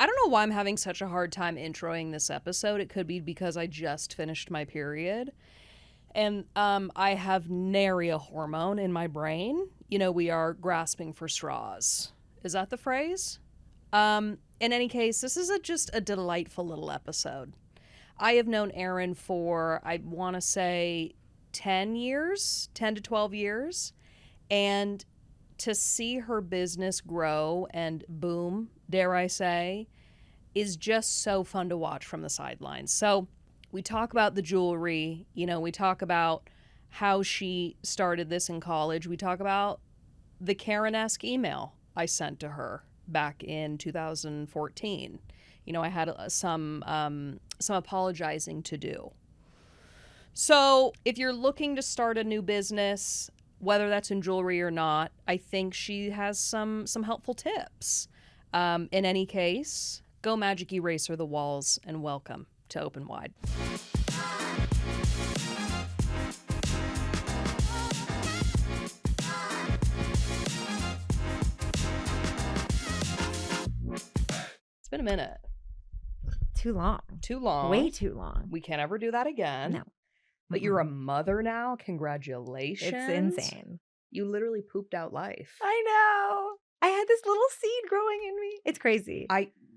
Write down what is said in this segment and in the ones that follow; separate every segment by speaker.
Speaker 1: I don't know why I'm having such a hard time introing this episode. It could be because I just finished my period. And I have nary a hormone in my brain. You know, we are grasping for straws. Is that the phrase? In any case, this is just a delightful little episode. I have known Erin for, I want to say, 10 years, 10 to 12 years. And to see her business grow and boom, dare I say, is just so fun to watch from the sidelines. So we talk about the jewelry, you know, we talk about how she started this in college. We talk about the Karen-esque email I sent to her back in 2014. You know, I had some apologizing to do. So if you're looking to start a new business, whether that's in jewelry or not, I think she has some helpful tips. In any case, go Magic Eraser the walls and welcome to Open Wide. It's been a minute.
Speaker 2: Too long.
Speaker 1: Too long.
Speaker 2: Way too long.
Speaker 1: We can't ever do that again.
Speaker 2: No.
Speaker 1: But you're a mother now. Congratulations.
Speaker 2: It's insane.
Speaker 1: You literally pooped out life.
Speaker 2: I know. I had this little seed growing in me. It's crazy.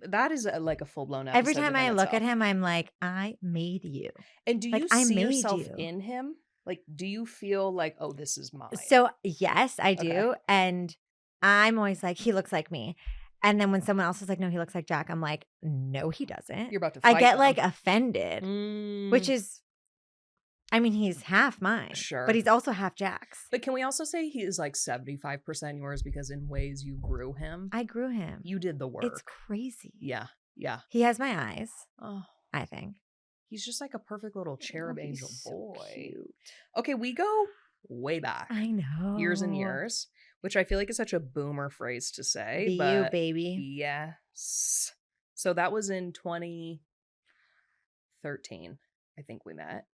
Speaker 1: That is like a full-blown episode.
Speaker 2: Every time I look
Speaker 1: itself.
Speaker 2: at him, I'm like, I made you.
Speaker 1: And do you
Speaker 2: Like, I
Speaker 1: see
Speaker 2: made
Speaker 1: yourself
Speaker 2: you.
Speaker 1: in him? Like, do you feel like, oh, this is mine?
Speaker 2: So, yes, I do.
Speaker 1: Okay.
Speaker 2: And I'm always like, he looks like me. And then when someone else is like, no, he looks like Jack, I'm like, no, he doesn't.
Speaker 1: You're about to fight
Speaker 2: I get
Speaker 1: them.
Speaker 2: like offended, which is, I mean, he's half mine.
Speaker 1: Sure.
Speaker 2: But he's also half Jack's.
Speaker 1: But can we also say he is like 75% yours because in ways you grew him?
Speaker 2: I grew him.
Speaker 1: You did the work.
Speaker 2: It's crazy.
Speaker 1: Yeah. Yeah.
Speaker 2: He has my eyes,
Speaker 1: Oh,
Speaker 2: I think.
Speaker 1: he's just like a perfect little cherub
Speaker 2: He's
Speaker 1: angel
Speaker 2: so
Speaker 1: boy.
Speaker 2: cute.
Speaker 1: Okay, we go way back.
Speaker 2: I know.
Speaker 1: Years and years, which I feel like is such a boomer phrase to say.
Speaker 2: Be
Speaker 1: but
Speaker 2: you, baby.
Speaker 1: Yes. So that was in 2013, I think we met.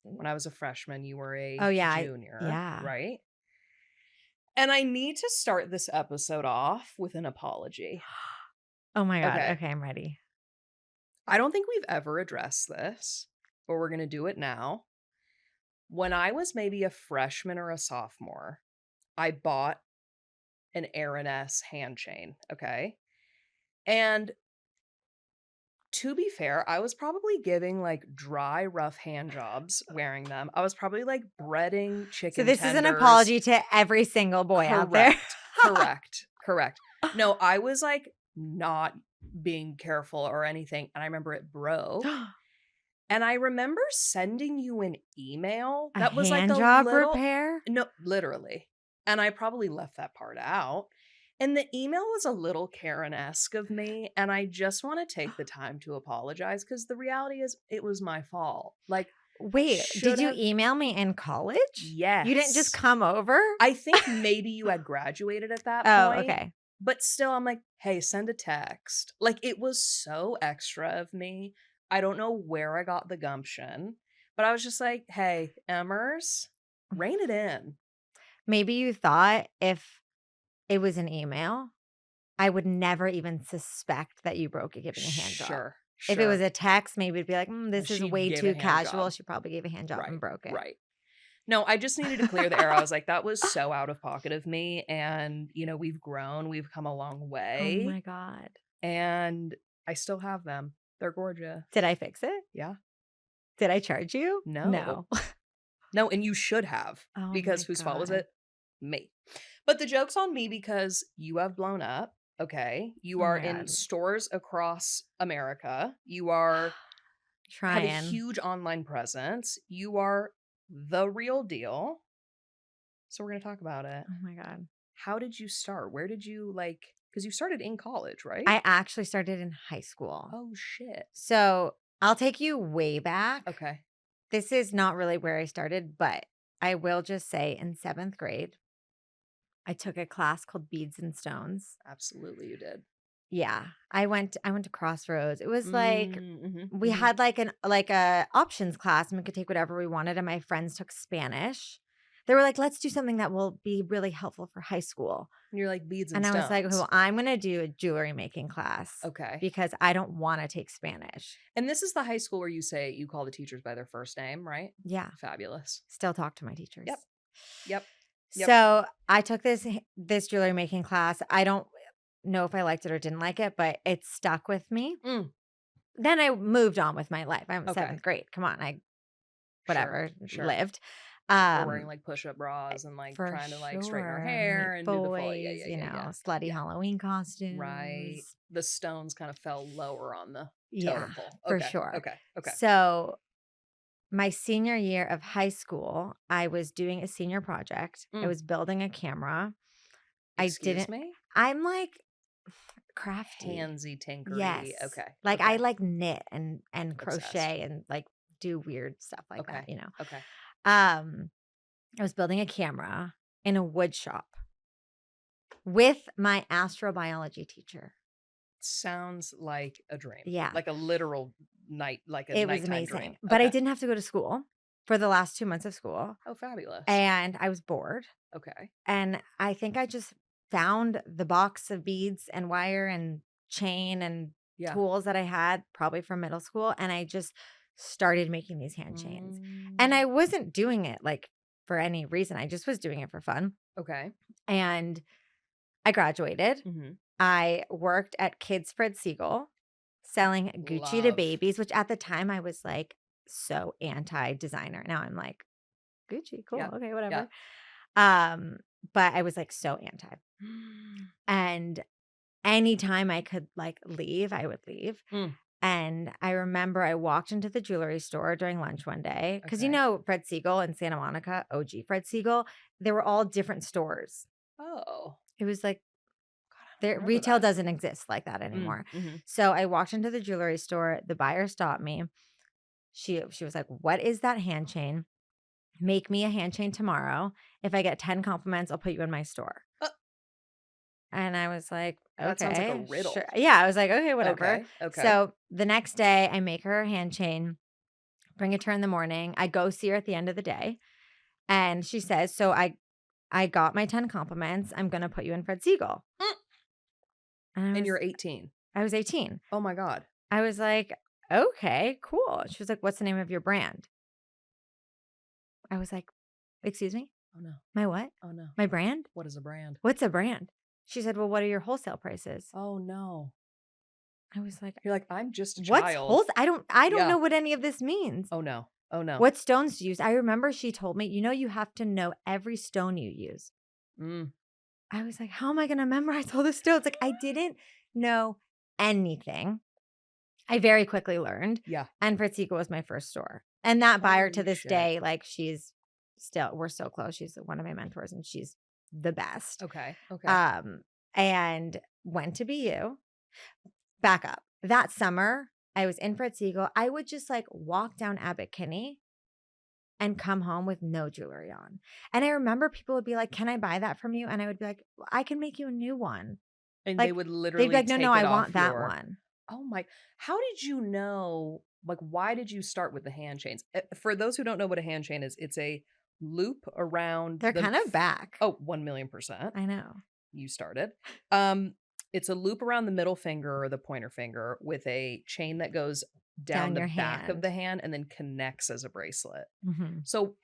Speaker 1: When I was a freshman, you were a junior.
Speaker 2: Yeah.
Speaker 1: Right? And I need to start this episode off with an apology.
Speaker 2: Oh my God.
Speaker 1: Okay.
Speaker 2: Okay, I'm ready.
Speaker 1: I don't think we've ever addressed this, but we're going to do it now. When I was maybe a freshman or a sophomore, I bought an Eriness hand chain, okay? And to be fair, I was probably giving like dry, rough hand jobs wearing them. I was probably like breading chicken
Speaker 2: So this
Speaker 1: tenders.
Speaker 2: is an apology to every single boy out there.
Speaker 1: Correct. No, I was like not being careful or anything. And I remember it broke. And I remember sending you an email that was like a
Speaker 2: job
Speaker 1: little
Speaker 2: repair?
Speaker 1: No, literally. And I probably left that part out. And the email was a little Karen-esque of me. And I just want to take the time to apologize because the reality is it was my fault. Like,
Speaker 2: wait, did you email me in college?
Speaker 1: Yes.
Speaker 2: You didn't just come over?
Speaker 1: I think maybe you had graduated at that
Speaker 2: Oh,
Speaker 1: point.
Speaker 2: okay.
Speaker 1: But still, I'm like, hey, send a text. Like, it was so extra of me. I don't know where I got the gumption, but I was just like, hey, Emmers, rein it in.
Speaker 2: Maybe you thought if it was an email, I would never even suspect that you broke it giving a hand job.
Speaker 1: Sure.
Speaker 2: If it was a text, maybe it'd be like, this is
Speaker 1: She
Speaker 2: way
Speaker 1: gave a
Speaker 2: too
Speaker 1: hand
Speaker 2: casual.
Speaker 1: job.
Speaker 2: She probably gave a hand job and broke it.
Speaker 1: Right. No, I just needed to clear the air. I was like, that was so out of pocket of me. And, you know, we've grown. We've come a long way.
Speaker 2: Oh my God.
Speaker 1: And I still have them. They're gorgeous.
Speaker 2: Did I fix it?
Speaker 1: Yeah.
Speaker 2: Did I charge you?
Speaker 1: No. No, and you should have.
Speaker 2: Oh
Speaker 1: because
Speaker 2: my
Speaker 1: whose fault was
Speaker 2: God.
Speaker 1: it? Me. But the joke's on me because you have blown up. Okay. You
Speaker 2: Oh
Speaker 1: are
Speaker 2: my
Speaker 1: in
Speaker 2: God.
Speaker 1: stores across America. You are
Speaker 2: Trying.
Speaker 1: have a huge online presence. You are the real deal. So we're going to talk about it.
Speaker 2: Oh my God.
Speaker 1: How did you start? Where did you because you started in college, right?
Speaker 2: I actually started in high school.
Speaker 1: Oh, shit.
Speaker 2: So I'll take you way back.
Speaker 1: Okay.
Speaker 2: This is not really where I started, but I will just say in 7th grade, I took a class called Beads and Stones.
Speaker 1: Absolutely, you did.
Speaker 2: Yeah. I went to Crossroads. It was like we
Speaker 1: Mhm.
Speaker 2: had like a options class and we could take whatever we wanted, and my friends took Spanish. They were like, let's do something that will be really helpful for high school.
Speaker 1: And you're like beads and
Speaker 2: And I was like,
Speaker 1: stones.
Speaker 2: well, I'm going to do a jewelry making class
Speaker 1: Okay.
Speaker 2: because I don't want to take Spanish.
Speaker 1: And this is the high school where you call the teachers by their first name, right?
Speaker 2: Yeah.
Speaker 1: Fabulous.
Speaker 2: Still talk to my teachers.
Speaker 1: Yep.
Speaker 2: So I took this jewelry making class. I don't know if I liked it or didn't like it, but it stuck with me. Then I moved on with my life. I'm
Speaker 1: Okay.
Speaker 2: 7th grade. Come on,
Speaker 1: Sure.
Speaker 2: lived.
Speaker 1: We're wearing like push-up bras and like
Speaker 2: For
Speaker 1: trying to like
Speaker 2: sure.
Speaker 1: straighten our hair
Speaker 2: Meet
Speaker 1: and do the full,
Speaker 2: boys, slutty
Speaker 1: Yeah.
Speaker 2: Halloween costumes.
Speaker 1: Right. The stones kind of fell lower on the
Speaker 2: Yeah,
Speaker 1: totem pole.
Speaker 2: for
Speaker 1: Okay.
Speaker 2: sure.
Speaker 1: Okay.
Speaker 2: So my senior year of high school, I was doing a senior project. I was building a camera.
Speaker 1: Excuse me?
Speaker 2: I'm like crafty.
Speaker 1: Handsy, tinkery.
Speaker 2: Yes.
Speaker 1: Okay.
Speaker 2: Like
Speaker 1: okay.
Speaker 2: I like knit and
Speaker 1: Obsessed.
Speaker 2: crochet and like do weird stuff like that,
Speaker 1: Okay.
Speaker 2: I was building a camera in a wood shop with my astrobiology teacher.
Speaker 1: Sounds like a dream.
Speaker 2: Yeah.
Speaker 1: Like a literal night, like a
Speaker 2: It was
Speaker 1: nighttime
Speaker 2: amazing.
Speaker 1: dream.
Speaker 2: But I
Speaker 1: Okay.
Speaker 2: didn't have to go to school for the last 2 months of school.
Speaker 1: Oh, fabulous.
Speaker 2: And I was bored.
Speaker 1: Okay.
Speaker 2: And I think I just found the box of beads and wire and chain and tools that I had probably from middle school. And I just started making these hand chains. And I wasn't doing it like for any reason. I just was doing it for fun.
Speaker 1: Okay.
Speaker 2: And I graduated. I worked at Kids Fred Siegel selling Gucci to
Speaker 1: Love.
Speaker 2: babies, which at the time I was like so anti-designer. Now I'm like, Gucci, cool.
Speaker 1: Yeah.
Speaker 2: Okay, whatever.
Speaker 1: Yeah.
Speaker 2: But I was like so anti. And anytime I could like leave, I would leave. And I remember I walked into the jewelry store during lunch one day because
Speaker 1: Okay.
Speaker 2: Fred Siegel in Santa Monica, OG Fred Siegel, they were all different stores.
Speaker 1: Oh.
Speaker 2: It was like
Speaker 1: God, I
Speaker 2: retail
Speaker 1: remember that.
Speaker 2: doesn't exist like that anymore.
Speaker 1: Mm-hmm.
Speaker 2: So I walked into the jewelry store. The buyer stopped me. She was like, "What is that hand chain? Make me a hand chain tomorrow. If I get 10 compliments, I'll put you in my store." And I was like, "Okay."
Speaker 1: That sounds like a riddle.
Speaker 2: Sure. Yeah, I was like, "Okay, whatever."
Speaker 1: Okay.
Speaker 2: So the next day, I make her a hand chain, bring it to her in the morning. I go see her at the end of the day. And she says, "So I got my 10 compliments. I'm going to put you in Fred Siegel."
Speaker 1: And you're 18.
Speaker 2: I was 18.
Speaker 1: Oh my God.
Speaker 2: I was like, "Okay, cool." She was like, "What's the name of your brand?" I was like, "Excuse me?
Speaker 1: Oh no.
Speaker 2: My what?
Speaker 1: Oh no.
Speaker 2: My brand?
Speaker 1: What is a brand?
Speaker 2: What's a brand?" She said, "Well, what are your wholesale prices?"
Speaker 1: Oh no.
Speaker 2: I was like,
Speaker 1: You're like, I'm just a
Speaker 2: "What's
Speaker 1: child.
Speaker 2: wholesale? I don't
Speaker 1: Yeah.
Speaker 2: know what any of this means."
Speaker 1: Oh no. Oh no.
Speaker 2: What stones to use? I remember she told me, you have to know every stone you use. I was like, how am I going to memorize all the stones? Like, I didn't know anything. I very quickly learned.
Speaker 1: Yeah.
Speaker 2: And Fred Siegel was my first store. And that buyer to
Speaker 1: Holy
Speaker 2: this
Speaker 1: shit.
Speaker 2: day, like we're so close. She's one of my mentors and she's the best.
Speaker 1: Okay.
Speaker 2: And went to BU. Back up. That summer, I was in Fred Siegel. I would just like walk down Abbot Kinney and come home with no jewelry on. And I remember people would be like, "Can I buy that from you?" And I would be like, "Well, I can make you a new one."
Speaker 1: And
Speaker 2: like,
Speaker 1: they would literally
Speaker 2: they'd be like,
Speaker 1: take
Speaker 2: "No,
Speaker 1: it
Speaker 2: I
Speaker 1: off
Speaker 2: want that
Speaker 1: your...
Speaker 2: one."
Speaker 1: Oh my. How did you know, like, why did you start with the hand chains? For those who don't know what a hand chain is, it's a loop around...
Speaker 2: They're kind of back.
Speaker 1: Oh, 1,000,000%.
Speaker 2: I know.
Speaker 1: You started. It's a loop around the middle finger or the pointer finger with a chain that goes down the
Speaker 2: your
Speaker 1: back of
Speaker 2: hand.
Speaker 1: the hand and then connects as a bracelet.
Speaker 2: Mm-hmm.
Speaker 1: So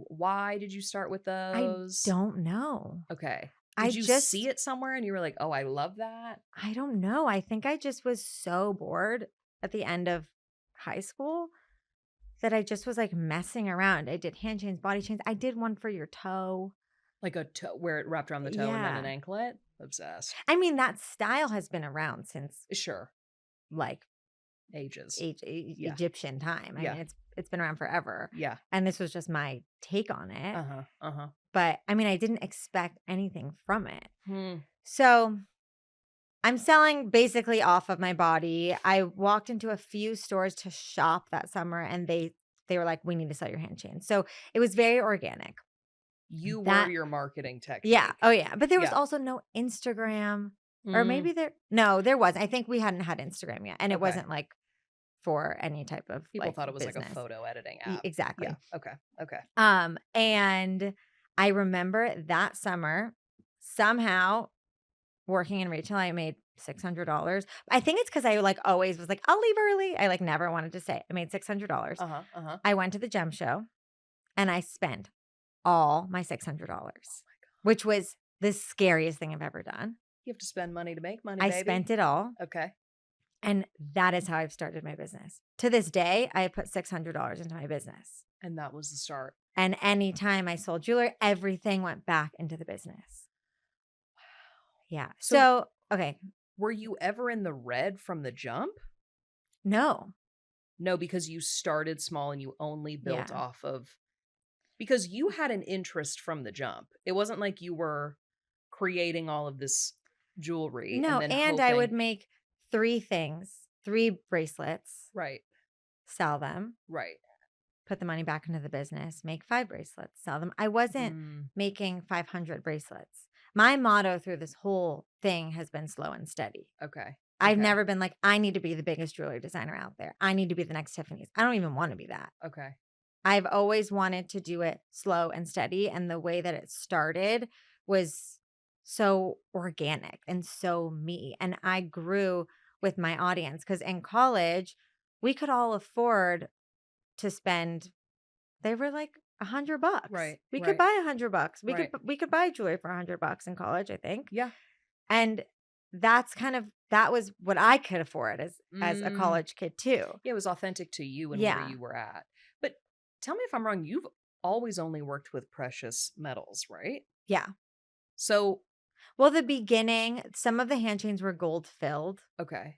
Speaker 1: why did you start with those?
Speaker 2: I don't know.
Speaker 1: Okay.
Speaker 2: I
Speaker 1: Did you
Speaker 2: just
Speaker 1: see it somewhere and you were like, oh, I love that?
Speaker 2: I don't know. I think I just was so bored at the end of high school that I just was like messing around. I did hand chains, body chains. I did one for your toe.
Speaker 1: Like a toe where it wrapped around the toe and then an
Speaker 2: Yeah.
Speaker 1: anklet? Obsessed.
Speaker 2: I mean, that style has been around since
Speaker 1: Sure.
Speaker 2: like
Speaker 1: Ages.
Speaker 2: Yeah. Egyptian time. I
Speaker 1: Yeah.
Speaker 2: mean, it's been around forever.
Speaker 1: Yeah.
Speaker 2: And this was just my take on it.
Speaker 1: Uh-huh.
Speaker 2: But I mean, I didn't expect anything from it.
Speaker 1: Hmm.
Speaker 2: So I'm selling basically off of my body. I walked into a few stores to shop that summer and they were like, "We need to sell your hand chain." So it was very organic.
Speaker 1: You were your marketing technique.
Speaker 2: Yeah. Oh yeah. But there was
Speaker 1: Yeah.
Speaker 2: also no Instagram or maybe there was. I think we hadn't had Instagram yet. And it
Speaker 1: Okay.
Speaker 2: wasn't like for any type of
Speaker 1: People
Speaker 2: like
Speaker 1: thought it was like a
Speaker 2: business.
Speaker 1: photo editing app.
Speaker 2: Exactly.
Speaker 1: Yeah. Okay.
Speaker 2: And I remember that summer somehow working in retail, I made $600. I think it's because I like always was like, I'll leave early. I like never wanted to say it. I made $600. I went to the gem show and I spent all my $600, which was the scariest thing I've ever done.
Speaker 1: You have to spend money to make money,
Speaker 2: I
Speaker 1: baby.
Speaker 2: spent it all.
Speaker 1: Okay.
Speaker 2: And that is how I've started my business. To this day, I put $600 into my business.
Speaker 1: And that was the start.
Speaker 2: And anytime I sold jewelry, everything went back into the business. Wow. Yeah. So, okay.
Speaker 1: Were you ever in the red from the jump?
Speaker 2: No.
Speaker 1: No, because you started small and you only built
Speaker 2: Yeah.
Speaker 1: off of, because you had an interest from the jump. It wasn't like you were creating all of this jewelry.
Speaker 2: No,
Speaker 1: and
Speaker 2: and I would make 3 things, 3 bracelets,
Speaker 1: Right.
Speaker 2: sell them,
Speaker 1: Right.
Speaker 2: put the money back into the business, make 5 bracelets, sell them. I wasn't making 500 bracelets. My motto through this whole thing has been slow and steady.
Speaker 1: Okay.
Speaker 2: I've never been like, I need to be the biggest jewelry designer out there. I need to be the next Tiffany's. I don't even want to be that.
Speaker 1: Okay.
Speaker 2: I've always wanted to do it slow and steady. And the way that it started was so organic and so me. And I grew with my audience because in college, we could all afford to spend, they were like $100.
Speaker 1: Right.
Speaker 2: We could buy $100.
Speaker 1: Right.
Speaker 2: We could buy jewelry for $100 in college, I think.
Speaker 1: Yeah.
Speaker 2: And that was what I could afford as a college kid too.
Speaker 1: Yeah, it was authentic to you and where you were at. But tell me if I'm wrong, you've always only worked with precious metals, right?
Speaker 2: Yeah.
Speaker 1: So,
Speaker 2: well, the beginning, some of the hand chains were gold filled.
Speaker 1: Okay.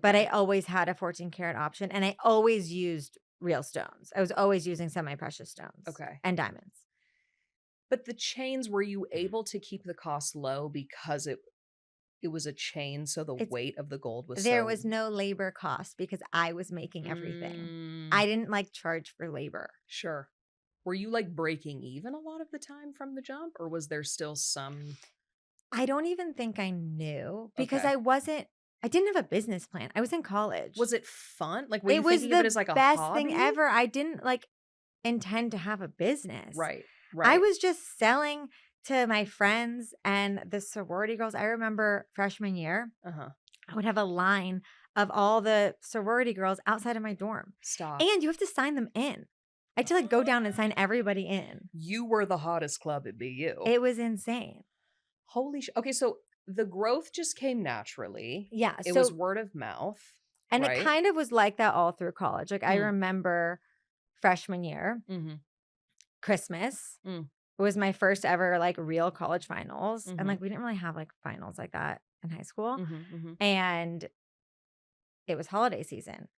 Speaker 2: But I always had a 14 karat option and I always used real stones. I was always using semi-precious stones.
Speaker 1: Okay.
Speaker 2: And diamonds.
Speaker 1: But the chains, were you able to keep the cost low because it was a chain, so the weight of the gold was
Speaker 2: there was no labor cost because I was making everything. I didn't like charge for labor.
Speaker 1: Sure. Were you like breaking even a lot of the time from the jump, or was there still some?
Speaker 2: I don't even think I knew because I didn't have a business plan. I was in college.
Speaker 1: Was it fun? Like, were you
Speaker 2: it was
Speaker 1: thinking
Speaker 2: the
Speaker 1: of it as like a
Speaker 2: best
Speaker 1: hobby?
Speaker 2: thing ever. I didn't like intend to have a business.
Speaker 1: Right.
Speaker 2: I was just selling to my friends and the sorority girls. I remember freshman year, I would have a line of all the sorority girls outside of my dorm.
Speaker 1: Stop.
Speaker 2: And you have to sign them in. I had to like go down and sign everybody in.
Speaker 1: You were the hottest club at BU.
Speaker 2: It was insane.
Speaker 1: Holy shit. Okay, so the growth just came naturally.
Speaker 2: Yeah.
Speaker 1: It was word of mouth.
Speaker 2: And it kind of was like that all through college. Like I remember freshman year, Christmas. It was my first ever like real college finals. And like we didn't really have like finals like that in high school. And it was holiday season.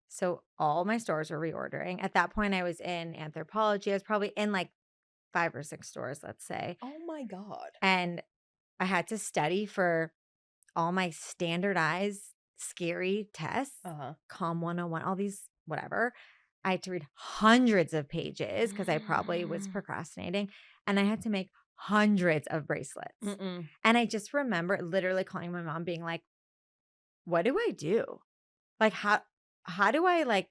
Speaker 2: So all my stores were reordering. At that point, I was in Anthropologie. I was probably in like 5 or 6 stores, let's say.
Speaker 1: Oh my God.
Speaker 2: And I had to study for all my standardized scary tests, COM 101, all these, whatever. I had to read hundreds of pages because I probably was procrastinating. And I had to make hundreds of bracelets. And I just remember literally calling my mom being like, what do I do? Like, how do I like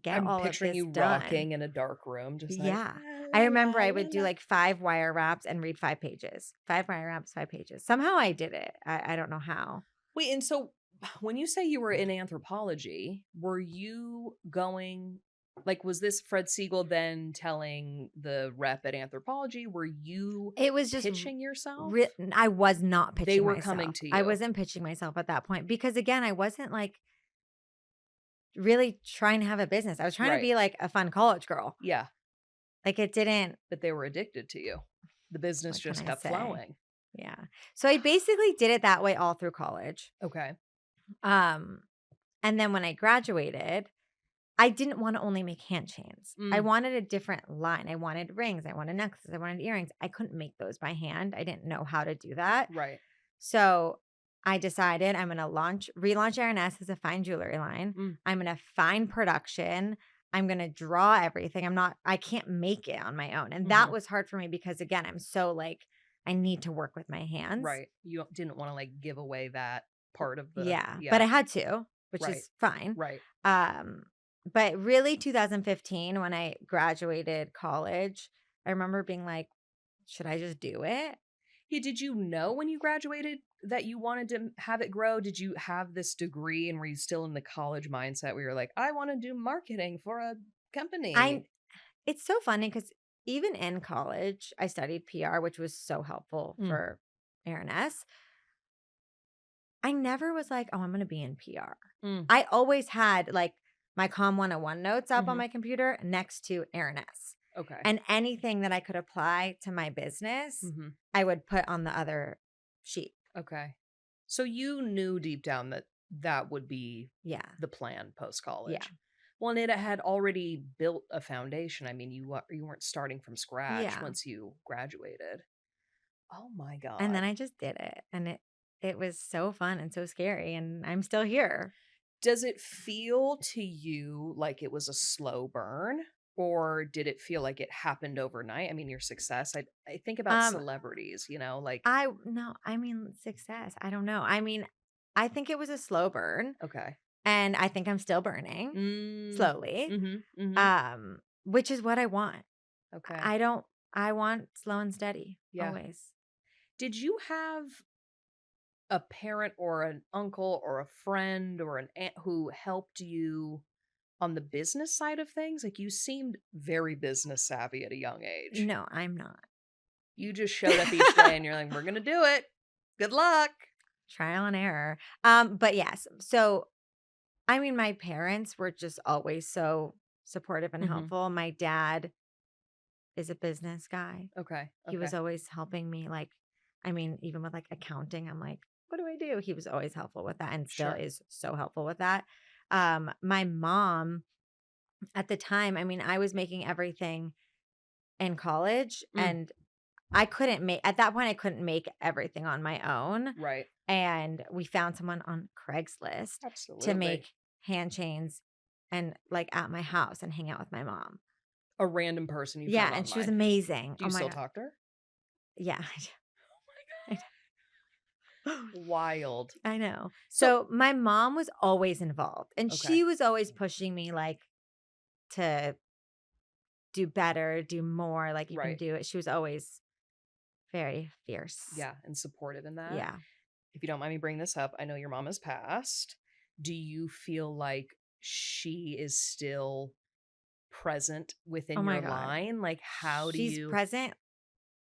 Speaker 2: get all of this done? I'm picturing you
Speaker 1: rocking in a dark room. Just like,
Speaker 2: I remember I would do like 5 wire wraps and read 5 pages. 5 wire wraps, 5 pages. Somehow I did it. I don't know how.
Speaker 1: Wait, and so when you say you were in Anthropologie, were you going, like, was this Fred Siegel then telling the rep at Anthropologie? Were you
Speaker 2: just
Speaker 1: pitching yourself?
Speaker 2: I was not pitching myself.
Speaker 1: They were coming to you.
Speaker 2: I wasn't pitching myself at that point because, again, I wasn't like really trying to have a business. I was trying to be like a fun college girl.
Speaker 1: Yeah.
Speaker 2: Like it didn't.
Speaker 1: But they were addicted to you. The business just kept flowing.
Speaker 2: Yeah. So I basically did it that way all through college.
Speaker 1: Okay.
Speaker 2: And then when I graduated, I didn't want to only make hand chains. I wanted a different line. I wanted rings. I wanted necklaces. I wanted earrings. I couldn't make those by hand. I didn't know how to do that.
Speaker 1: Right.
Speaker 2: So I decided I'm going to relaunch Eriness as a fine jewelry line. I'm going to find production. I'm going to draw everything. I can't make it on my own. And that was hard for me because, again, I'm so like, I need to work with my hands.
Speaker 1: Right. You didn't want to like give away that part of the.
Speaker 2: Yeah. But I had to. which
Speaker 1: Right.
Speaker 2: is fine.
Speaker 1: Right.
Speaker 2: But really 2015 when I graduated college, I remember being like, should I just do it?
Speaker 1: Yeah, did you know when you graduated that you wanted to have it grow? Did you have this degree and were you still in the college mindset where you're like, I want to do marketing for a company?
Speaker 2: It's so funny because even in college, I studied PR, which was so helpful
Speaker 1: Mm,
Speaker 2: for Eriness. I never was like, oh, I'm going to be in PR.
Speaker 1: mm,
Speaker 2: I always had like my Com 101 notes up on
Speaker 1: mhm.
Speaker 2: my computer next to Eriness.
Speaker 1: Okay.
Speaker 2: And anything that I could apply to my business,
Speaker 1: Hmm.
Speaker 2: I would put on the other sheet.
Speaker 1: Okay. So you knew deep down that that would be
Speaker 2: Yeah.
Speaker 1: the plan post
Speaker 2: Yeah.
Speaker 1: college. Well, and it had already built a foundation. I mean, you weren't starting from scratch
Speaker 2: Yeah.
Speaker 1: once you graduated. Oh my
Speaker 2: And then
Speaker 1: God.
Speaker 2: I just did it. And it was so fun and so scary. And I'm still here.
Speaker 1: Does it feel to you like it was a slow burn? Or did it feel like it happened overnight? I mean, your success. I think about
Speaker 2: Um,
Speaker 1: celebrities, like,
Speaker 2: I mean, success. I don't know. I mean, I think it was a slow burn.
Speaker 1: okay.
Speaker 2: And I think I'm still burning
Speaker 1: Mm,
Speaker 2: slowly.
Speaker 1: mm-hmm, mm-hmm.
Speaker 2: Which is what I want.
Speaker 1: Okay.
Speaker 2: I don't I want slow and steady
Speaker 1: Yeah.
Speaker 2: always.
Speaker 1: Did you have a parent or an uncle or a friend or an aunt who helped you on the business side of things? Like you seemed very business savvy at a young age.
Speaker 2: No, I'm not.
Speaker 1: You just showed up each day and you're like, we're going to do it. Good luck.
Speaker 2: Trial and error. But yes. So I mean, my parents were just always so supportive and
Speaker 1: Hmm.
Speaker 2: helpful. My dad is a business guy.
Speaker 1: Okay.
Speaker 2: He was
Speaker 1: Okay.
Speaker 2: always helping me like I mean, even with like accounting, I'm like, what do I do? He was always helpful with that and still
Speaker 1: Sure.
Speaker 2: is so helpful with that. My mom at the time, I mean, I was making everything in college
Speaker 1: Mm,
Speaker 2: and I couldn't make at that point I couldn't make everything on my own.
Speaker 1: right.
Speaker 2: And we found someone on Craigslist to
Speaker 1: Absolutely.
Speaker 2: make hand chains and like at my house and hang out with my mom.
Speaker 1: A random person you
Speaker 2: Yeah,
Speaker 1: found
Speaker 2: and she was
Speaker 1: online.
Speaker 2: amazing.
Speaker 1: Do
Speaker 2: Oh
Speaker 1: you
Speaker 2: my
Speaker 1: still
Speaker 2: god.
Speaker 1: talk to her?
Speaker 2: Yeah.
Speaker 1: Wild.
Speaker 2: I know.
Speaker 1: So,
Speaker 2: So my mom was always involved and
Speaker 1: okay.
Speaker 2: she was always pushing me like to do better, do more, like you can
Speaker 1: Right.
Speaker 2: do it. She was always very fierce.
Speaker 1: Yeah. And supportive in that.
Speaker 2: Yeah.
Speaker 1: If you don't mind me bringing this up, I know your mom has passed. Do you feel like she is still present
Speaker 2: Oh
Speaker 1: within
Speaker 2: my
Speaker 1: your
Speaker 2: god.
Speaker 1: line? Like, how do
Speaker 2: She's
Speaker 1: you,
Speaker 2: present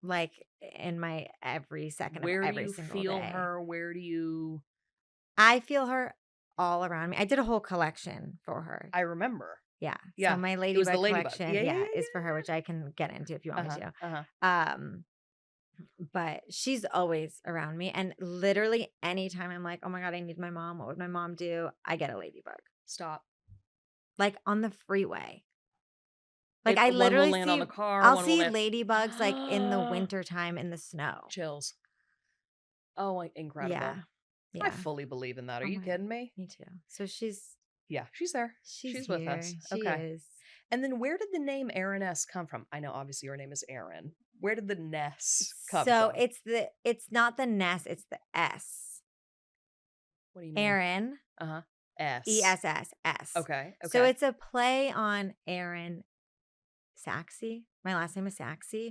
Speaker 2: like in my every second of
Speaker 1: where do
Speaker 2: every
Speaker 1: you
Speaker 2: single
Speaker 1: feel
Speaker 2: day.
Speaker 1: her? Where do you,
Speaker 2: I feel her all around me. I did a whole collection for her.
Speaker 1: I remember.
Speaker 2: Yeah. So
Speaker 1: Yeah.
Speaker 2: my
Speaker 1: It was the
Speaker 2: ladybug
Speaker 1: ladybug.
Speaker 2: collection,
Speaker 1: Yeah. Yeah.
Speaker 2: yeah, is
Speaker 1: Yeah.
Speaker 2: for her, which I can get into if you
Speaker 1: Yeah.
Speaker 2: want me
Speaker 1: Uh huh.
Speaker 2: to.
Speaker 1: Uh huh.
Speaker 2: But she's always around me. And literally anytime I'm like, oh my God, I need my mom. What would my mom do? I get a ladybug.
Speaker 1: Stop.
Speaker 2: Like on the freeway. Like
Speaker 1: It,
Speaker 2: I
Speaker 1: one will
Speaker 2: literally
Speaker 1: land on
Speaker 2: see
Speaker 1: the car,
Speaker 2: I'll
Speaker 1: one will
Speaker 2: see
Speaker 1: land.
Speaker 2: ladybugs like in the wintertime in the snow.
Speaker 1: Chills. Oh,
Speaker 2: Yeah.
Speaker 1: incredible. I
Speaker 2: Yeah.
Speaker 1: fully believe in that. Are
Speaker 2: Oh
Speaker 1: you
Speaker 2: my God.
Speaker 1: kidding me?
Speaker 2: Me too. So
Speaker 1: Yeah, she's there.
Speaker 2: she's
Speaker 1: She's with
Speaker 2: here.
Speaker 1: us.
Speaker 2: She
Speaker 1: Okay.
Speaker 2: is.
Speaker 1: And then where did the name Eriness come from? I know obviously your name is Erin. Where did the Ness come
Speaker 2: So
Speaker 1: from?
Speaker 2: it's not the Ness, it's the S.
Speaker 1: What do you mean?
Speaker 2: Erin,
Speaker 1: Uh-huh. S.
Speaker 2: ESSS.
Speaker 1: Okay.
Speaker 2: So
Speaker 1: Okay.
Speaker 2: it's a play on Erin Sachse. My last name is Sachse,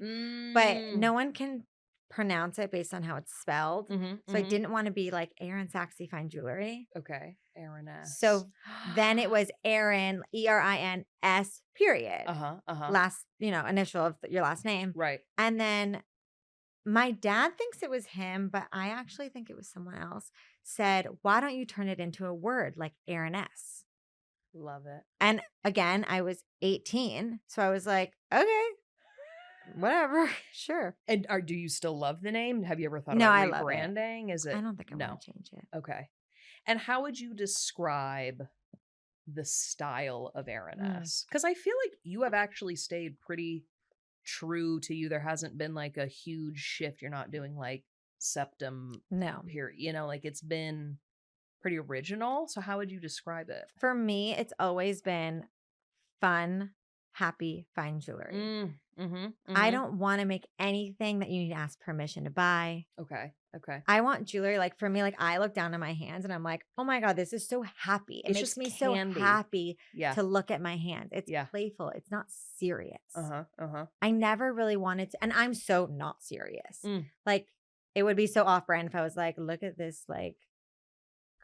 Speaker 2: but
Speaker 1: Mm.
Speaker 2: no one can pronounce it based on how it's spelled.
Speaker 1: Mm-hmm.
Speaker 2: So I
Speaker 1: Mm-hmm.
Speaker 2: didn't want to be like Erin Sachse Fine Jewelry.
Speaker 1: Okay. Eriness.
Speaker 2: So then it was Erin, ERINS, period.
Speaker 1: Uh-huh. Uh-huh.
Speaker 2: Last, initial of your last name.
Speaker 1: Right.
Speaker 2: And then my dad thinks it was him, but I actually think it was someone else, said, why don't you turn it into a word like Eriness?
Speaker 1: Love it.
Speaker 2: And again, I was 18. So I was like, okay, whatever. Sure.
Speaker 1: And do you still love the name? Have you ever thought
Speaker 2: No,
Speaker 1: about
Speaker 2: I love it.
Speaker 1: rebranding? Is it
Speaker 2: I don't think I
Speaker 1: no?
Speaker 2: want to change it.
Speaker 1: Okay. And how would you describe the style of Eriness? Because I feel like you have actually stayed pretty true to you. There hasn't been like a huge shift. You're not doing like septum
Speaker 2: No.
Speaker 1: here. Like it's been pretty original. So how would you describe it?
Speaker 2: For me, it's always been fun, happy, fine jewelry.
Speaker 1: Mm-hmm.
Speaker 2: I don't want to make anything that you need to ask permission to buy.
Speaker 1: Okay. Okay.
Speaker 2: I want jewelry, like, for me, like, I look down at my hands and I'm like, "Oh my god, this is so happy." It
Speaker 1: It's
Speaker 2: makes
Speaker 1: just
Speaker 2: me so
Speaker 1: candy.
Speaker 2: happy
Speaker 1: Yeah.
Speaker 2: to look at my hands. It's
Speaker 1: Yeah.
Speaker 2: playful. It's not serious.
Speaker 1: Uh-huh. Uh-huh.
Speaker 2: I never really wanted to, and I'm so not serious.
Speaker 1: Mm.
Speaker 2: Like, it would be so off-brand if I was like, "Look at this, like,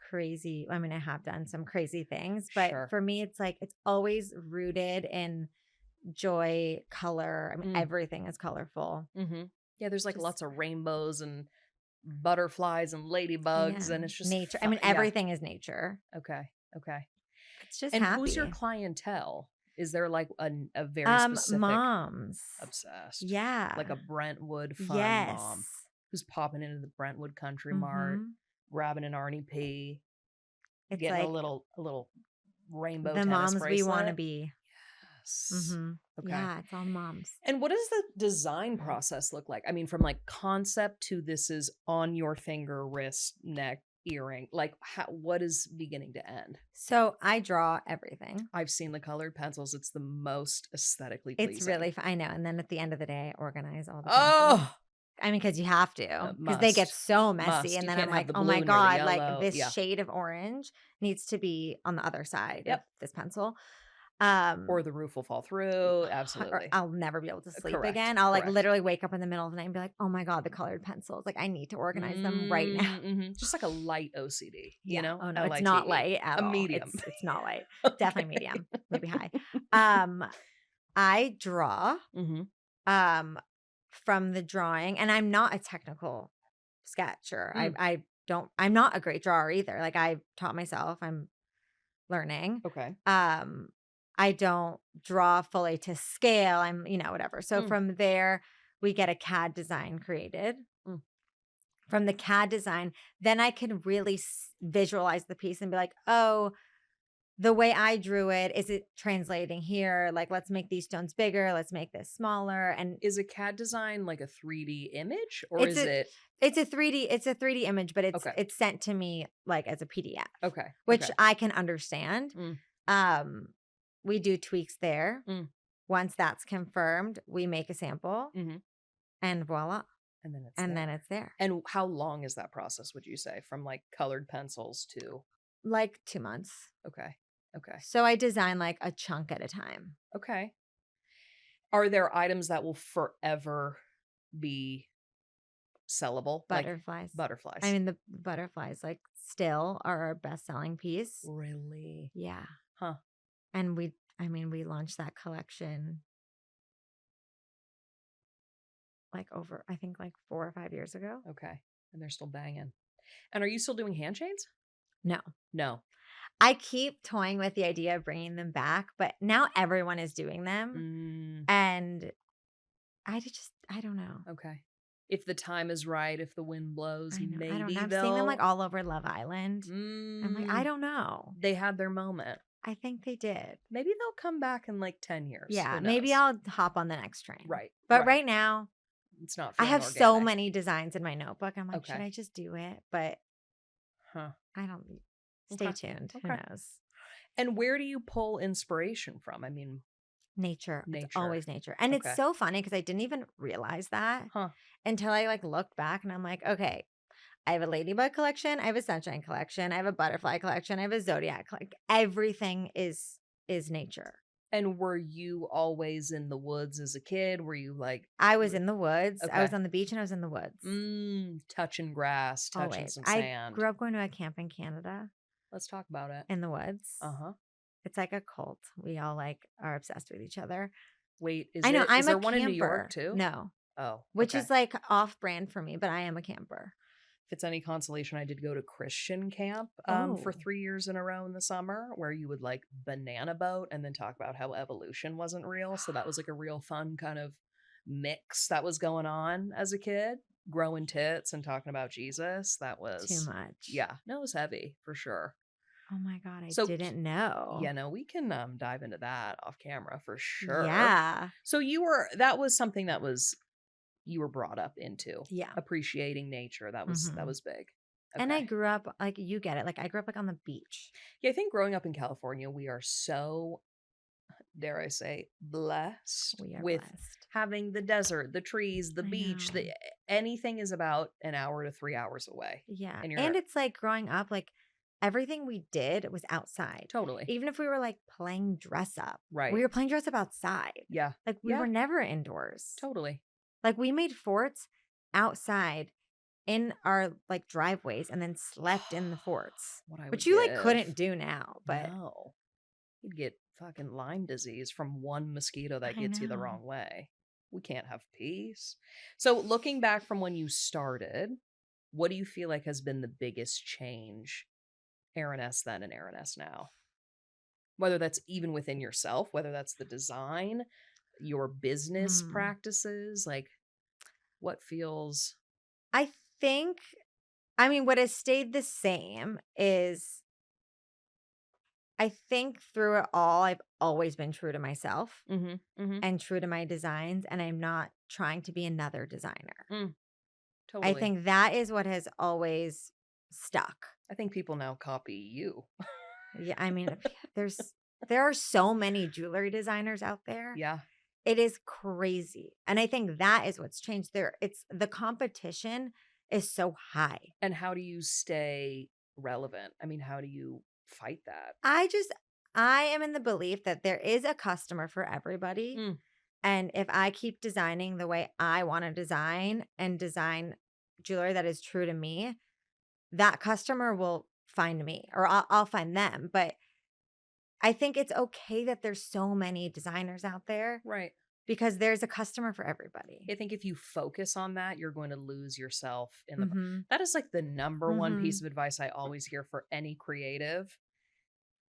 Speaker 2: crazy." I mean, I have done some crazy things, but
Speaker 1: Sure.
Speaker 2: for me, it's like, it's always rooted in joy, color. I mean,
Speaker 1: Mm.
Speaker 2: everything is colorful.
Speaker 1: Mm-hmm. Yeah, there's like
Speaker 2: Just
Speaker 1: lots of rainbows and butterflies and ladybugs,
Speaker 2: yeah,
Speaker 1: and it's just
Speaker 2: nature. I
Speaker 1: fun.
Speaker 2: mean,
Speaker 1: Yeah.
Speaker 2: everything is nature.
Speaker 1: Okay. Okay.
Speaker 2: It's just
Speaker 1: And who's your
Speaker 2: happy.
Speaker 1: clientele? Is there like a very specific
Speaker 2: Moms.
Speaker 1: obsessed, like
Speaker 2: Yeah.
Speaker 1: a Brentwood fun mom
Speaker 2: Yes.
Speaker 1: who's popping into the Brentwood Country Mart,
Speaker 2: Mhm.
Speaker 1: grabbing an Arnie P,
Speaker 2: It's
Speaker 1: getting a
Speaker 2: like
Speaker 1: little rainbow
Speaker 2: the
Speaker 1: tennis
Speaker 2: moms we wanna
Speaker 1: bracelet?
Speaker 2: be.
Speaker 1: Yes.
Speaker 2: Mhm.
Speaker 1: Okay.
Speaker 2: Yeah, it's all moms.
Speaker 1: And what does the design process look like? I mean, from like concept to this is on your finger, wrist, neck, earring. Like, what is beginning to end?
Speaker 2: So, I draw everything.
Speaker 1: I've seen the colored pencils. It's the most aesthetically
Speaker 2: It's
Speaker 1: pleasing.
Speaker 2: really I know, and then at the end of the day, I organize all the pencils.
Speaker 1: Oh,
Speaker 2: I mean, because you have to, because they get
Speaker 1: must.
Speaker 2: so messy,
Speaker 1: Must.
Speaker 2: and
Speaker 1: You
Speaker 2: then I'm
Speaker 1: can't have
Speaker 2: like,
Speaker 1: the
Speaker 2: "Oh my
Speaker 1: blue nor the
Speaker 2: god, like,
Speaker 1: yellow.
Speaker 2: this
Speaker 1: Yeah.
Speaker 2: shade of orange needs to be on the other side of
Speaker 1: Yep.
Speaker 2: this pencil." Um
Speaker 1: Or the roof will fall through.
Speaker 2: or
Speaker 1: Absolutely.
Speaker 2: I'll never be able to sleep
Speaker 1: Correct.
Speaker 2: again. I'll, like,
Speaker 1: Correct.
Speaker 2: literally wake up in the middle of the night and be like, "Oh my god, the colored pencils. Like, I need to organize them right now."
Speaker 1: Mm-hmm. Just like a light OCD,
Speaker 2: Yeah. Oh, no, it's not
Speaker 1: LITE.
Speaker 2: light at
Speaker 1: A
Speaker 2: all.
Speaker 1: medium.
Speaker 2: It's not light. Definitely
Speaker 1: Okay.
Speaker 2: medium, maybe high. Um, I draw,
Speaker 1: Mm-hmm.
Speaker 2: um, from the drawing, and I'm not a technical sketcher.
Speaker 1: Mm.
Speaker 2: I'm not a great drawer either. Like, I've taught myself. I'm learning.
Speaker 1: Okay.
Speaker 2: Um, I don't draw fully to scale. I'm, whatever. So
Speaker 1: Mm.
Speaker 2: from there, we get a CAD design created.
Speaker 1: Mm.
Speaker 2: From the CAD design, then I can really visualize the piece and be like, oh, the way I drew it, is it translating here? Like, let's make these stones bigger. Let's make this smaller. And
Speaker 1: Is a CAD design like a 3D image or
Speaker 2: it's
Speaker 1: is
Speaker 2: a
Speaker 1: it
Speaker 2: it's a 3D image, but it's
Speaker 1: okay?
Speaker 2: it's sent to me like as a PDF,
Speaker 1: Okay.
Speaker 2: which
Speaker 1: Okay.
Speaker 2: I can understand.
Speaker 1: Mm.
Speaker 2: Um, we do tweaks there.
Speaker 1: Mm.
Speaker 2: Once that's confirmed, we make a sample
Speaker 1: Mm-hmm.
Speaker 2: and voila.
Speaker 1: And then it's
Speaker 2: And
Speaker 1: there.
Speaker 2: then it's there.
Speaker 1: And how long is that process, would you say, from like colored pencils to
Speaker 2: Like 2 months.
Speaker 1: okay. Okay.
Speaker 2: So I design like a chunk at a time.
Speaker 1: Okay. Are there items that will forever be sellable? Like
Speaker 2: Butterflies.
Speaker 1: butterflies.
Speaker 2: I mean, the butterflies like still are our best-selling piece.
Speaker 1: Really?
Speaker 2: Yeah.
Speaker 1: Huh.
Speaker 2: And we launched that collection like over, I think like 4 or 5 years ago.
Speaker 1: Okay. And they're still banging. And are you still doing hand chains?
Speaker 2: No.
Speaker 1: No.
Speaker 2: I keep toying with the idea of bringing them back, but now everyone is doing them. And I don't know.
Speaker 1: Okay. If the time is right, if the wind blows,
Speaker 2: I know. I don't
Speaker 1: maybe
Speaker 2: know. I've
Speaker 1: they'll
Speaker 2: seen them like all over Love Island. I'm like, I don't know.
Speaker 1: They had their moment.
Speaker 2: I think they did.
Speaker 1: Maybe they'll come back in like 10 years.
Speaker 2: Yeah,
Speaker 1: Who
Speaker 2: maybe
Speaker 1: knows?
Speaker 2: I'll hop on the next train.
Speaker 1: Right.
Speaker 2: But right now,
Speaker 1: it's not
Speaker 2: I
Speaker 1: feeling
Speaker 2: have so
Speaker 1: organic.
Speaker 2: many designs in my notebook. I'm like, should
Speaker 1: Okay.
Speaker 2: I just do it? But
Speaker 1: Huh.
Speaker 2: I don't. Stay
Speaker 1: Okay.
Speaker 2: tuned. Who
Speaker 1: Okay.
Speaker 2: knows?
Speaker 1: And where do you pull inspiration from? I mean,
Speaker 2: Nature. It's
Speaker 1: nature.
Speaker 2: always nature. And
Speaker 1: Okay.
Speaker 2: it's so funny because I didn't even realize that
Speaker 1: Huh.
Speaker 2: until I like looked back and I'm like, okay, I have a ladybug collection. I have a sunshine collection. I have a butterfly collection. I have a zodiac collection. Everything is nature.
Speaker 1: And were you always in the woods as a kid? Were you like
Speaker 2: I was in the woods. I was
Speaker 1: Okay.
Speaker 2: on the beach and I was in the woods.
Speaker 1: touching grass, touching
Speaker 2: Always.
Speaker 1: some
Speaker 2: I
Speaker 1: sand?
Speaker 2: grew up going to a camp in Canada
Speaker 1: Let's talk about it.
Speaker 2: in the woods.
Speaker 1: Uh-huh.
Speaker 2: It's like a cult. We all like are obsessed with each other.
Speaker 1: Wait, is
Speaker 2: I know. I'm
Speaker 1: there
Speaker 2: a
Speaker 1: one in New York
Speaker 2: camper.
Speaker 1: too?
Speaker 2: No,
Speaker 1: Oh,
Speaker 2: which
Speaker 1: okay.
Speaker 2: is like off brand for me, but I am a camper.
Speaker 1: If it's any consolation, I did go to Christian camp for
Speaker 2: Oh.
Speaker 1: 3 years in a row in the summer, where you would like banana boat and then talk about how evolution wasn't real. So that was like a real fun kind of mix that was going on as a kid, growing tits and talking about Jesus. That was
Speaker 2: Too much.
Speaker 1: Yeah, no, it was heavy for sure.
Speaker 2: Oh my God. I
Speaker 1: So
Speaker 2: didn't know.
Speaker 1: Yeah, no, we can dive into that off camera for sure.
Speaker 2: Yeah.
Speaker 1: So that was something that was you were brought up into.
Speaker 2: Yeah.
Speaker 1: Appreciating nature. That was big.
Speaker 2: And I
Speaker 1: Okay.
Speaker 2: grew up like you get it. Like I grew up like on the beach.
Speaker 1: Yeah, I think growing up in California, we are so dare I say, blessed
Speaker 2: We are
Speaker 1: with
Speaker 2: blessed.
Speaker 1: having the desert, the trees, the
Speaker 2: I
Speaker 1: beach,
Speaker 2: know.
Speaker 1: anything is about an hour to 3 hours away.
Speaker 2: Yeah.
Speaker 1: And
Speaker 2: And
Speaker 1: you're
Speaker 2: it's like growing up, like everything we did was outside.
Speaker 1: totally
Speaker 2: Even if we were like playing dress up,
Speaker 1: right.
Speaker 2: we were playing dress up outside.
Speaker 1: Yeah.
Speaker 2: Like we
Speaker 1: Yeah.
Speaker 2: were never indoors.
Speaker 1: Totally.
Speaker 2: Like we made forts outside in our like driveways and then slept in the forts,
Speaker 1: What I would
Speaker 2: which you like
Speaker 1: give.
Speaker 2: couldn't do now. But
Speaker 1: No. You'd get fucking Lyme disease from one mosquito that
Speaker 2: I
Speaker 1: gets you the
Speaker 2: know.
Speaker 1: wrong way. We can't have peace. So, looking back from when you started, what do you feel like has been the biggest change, Eriness then and Eriness now? Whether that's even within yourself, whether that's the design, your business
Speaker 2: Hmm.
Speaker 1: practices, like what feels
Speaker 2: I think, I mean, what has stayed the same is I think through it all, I've always been true to myself
Speaker 1: mm-hmm.
Speaker 2: and true to my designs, and I'm not trying to be another designer. I
Speaker 1: Totally.
Speaker 2: think that is what has always stuck.
Speaker 1: I think people now copy you.
Speaker 2: Yeah, I mean, there are so many jewelry designers out there.
Speaker 1: Yeah.
Speaker 2: It is crazy. And I think that is what's changed there. It's the competition is so high.
Speaker 1: And how do you stay relevant? I mean, how do you fight that?
Speaker 2: I am in the belief that there is a customer for everybody.
Speaker 1: Mm.
Speaker 2: And if I keep designing the way I want to design and design jewelry that is true to me, that customer will find me or I'll find them. But I think it's okay that there's so many designers out there
Speaker 1: Right.
Speaker 2: because there's a customer for everybody.
Speaker 1: I think if you focus on that, you're going to lose yourself in the.
Speaker 2: Mm-hmm.
Speaker 1: That is like the number one
Speaker 2: Mm-hmm.
Speaker 1: piece of advice I always hear for any creative.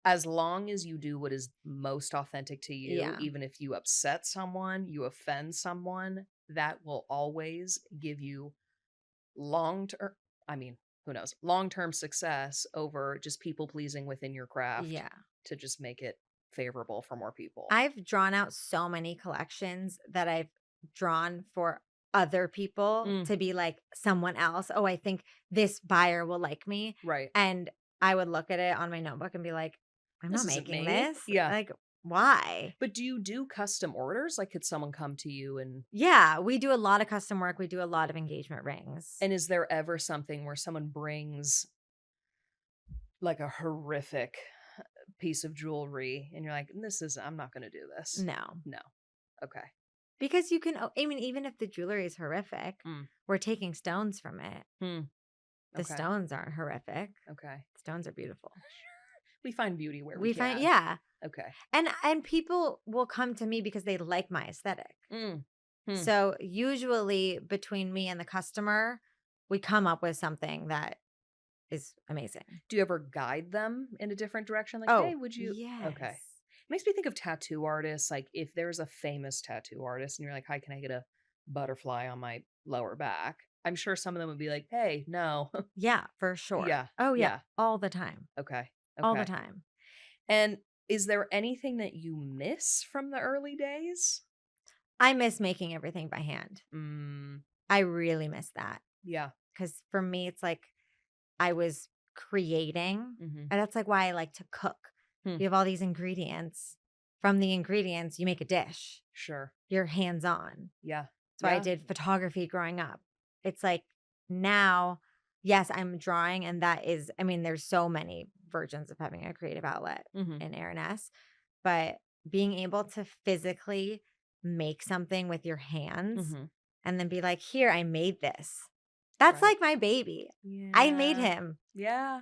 Speaker 1: As long as you do what is most authentic to you,
Speaker 2: Yeah.
Speaker 1: even if you upset someone, you offend someone, that will always give you long term. I mean, who knows? Long term success over just people pleasing within your craft
Speaker 2: Yeah.
Speaker 1: to just make it favorable for more people.
Speaker 2: I've drawn out so many collections that I've drawn for other people to be like someone else. Oh, I think this buyer will like me.
Speaker 1: Right.
Speaker 2: And I would look at it on my notebook and be like, I'm
Speaker 1: This
Speaker 2: not
Speaker 1: isn't
Speaker 2: making
Speaker 1: me.
Speaker 2: this.
Speaker 1: Yeah.
Speaker 2: Like, why?
Speaker 1: But do you do custom orders? Like, could someone come to you
Speaker 2: Yeah, we do a lot of custom work. We do a lot of engagement rings.
Speaker 1: and is there ever something where someone brings like a horrific piece of jewelry and you're like, I'm not going to do this?
Speaker 2: No.
Speaker 1: No. Okay.
Speaker 2: Because you can, I mean, even if the jewelry is horrific, we're taking stones from it. The
Speaker 1: Okay.
Speaker 2: stones aren't horrific.
Speaker 1: Okay.
Speaker 2: Stones are beautiful.
Speaker 1: We find beauty where we
Speaker 2: find,
Speaker 1: can.
Speaker 2: yeah.
Speaker 1: Okay.
Speaker 2: And people will come to me because they like my aesthetic. So usually between me and the customer, we come up with something that is amazing.
Speaker 1: Do you ever guide them in a different direction? Like,
Speaker 2: Oh,
Speaker 1: hey, would you?
Speaker 2: yes.
Speaker 1: Okay. It makes me think of tattoo artists. Like, if there's a famous tattoo artist and you're like, hi, can I get a butterfly on my lower back? I'm sure some of them would be like, hey, no.
Speaker 2: Yeah, for sure.
Speaker 1: Yeah.
Speaker 2: Oh, yeah.
Speaker 1: Yeah.
Speaker 2: All the time.
Speaker 1: Okay.
Speaker 2: All the time.
Speaker 1: And is there anything that you miss from the early days?
Speaker 2: I miss making everything by hand. I really miss that.
Speaker 1: Yeah.
Speaker 2: Because for me, it's like I was creating. And that's like why I like to cook. You have all these ingredients. From the ingredients, you make a dish.
Speaker 1: Sure.
Speaker 2: You're hands-on.
Speaker 1: Yeah.
Speaker 2: So I did photography growing up. It's like now, yes, I'm drawing, and that is, I mean, there's so many versions of having a creative outlet in Eriness, but being able to physically make something with your hands and then be like, here, I made this. That's like my baby.
Speaker 1: Yeah.
Speaker 2: I made him.
Speaker 1: Yeah.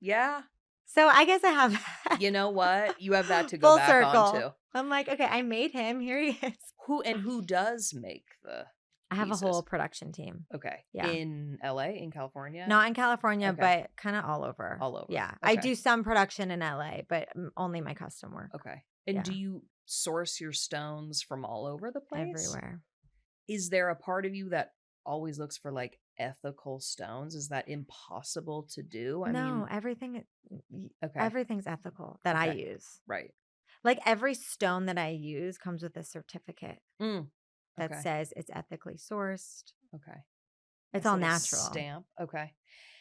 Speaker 1: Yeah.
Speaker 2: So I guess I have
Speaker 1: You know what? You have that to go
Speaker 2: full
Speaker 1: back
Speaker 2: circle.
Speaker 1: onto.
Speaker 2: I'm like, okay, I made him. Here he is.
Speaker 1: Who does make the
Speaker 2: I have
Speaker 1: pieces?
Speaker 2: a whole production team.
Speaker 1: Okay.
Speaker 2: Yeah.
Speaker 1: In LA, in California?
Speaker 2: Not in California,
Speaker 1: Okay.
Speaker 2: but kind of all over.
Speaker 1: All over.
Speaker 2: Yeah.
Speaker 1: Okay.
Speaker 2: I do some production in LA, but only my custom work.
Speaker 1: Okay. And
Speaker 2: Yeah.
Speaker 1: do you source your stones from all over the place?
Speaker 2: Everywhere.
Speaker 1: Is there a part of you that always looks for like ethical stones? Is that impossible to do?
Speaker 2: No, everything.
Speaker 1: Okay.
Speaker 2: Everything's ethical that I
Speaker 1: Okay.
Speaker 2: use.
Speaker 1: Right.
Speaker 2: Like every stone that I use comes with a certificate that
Speaker 1: Okay.
Speaker 2: says it's ethically sourced.
Speaker 1: Okay.
Speaker 2: It's
Speaker 1: Nice
Speaker 2: all
Speaker 1: little
Speaker 2: natural.
Speaker 1: Stamp. Okay.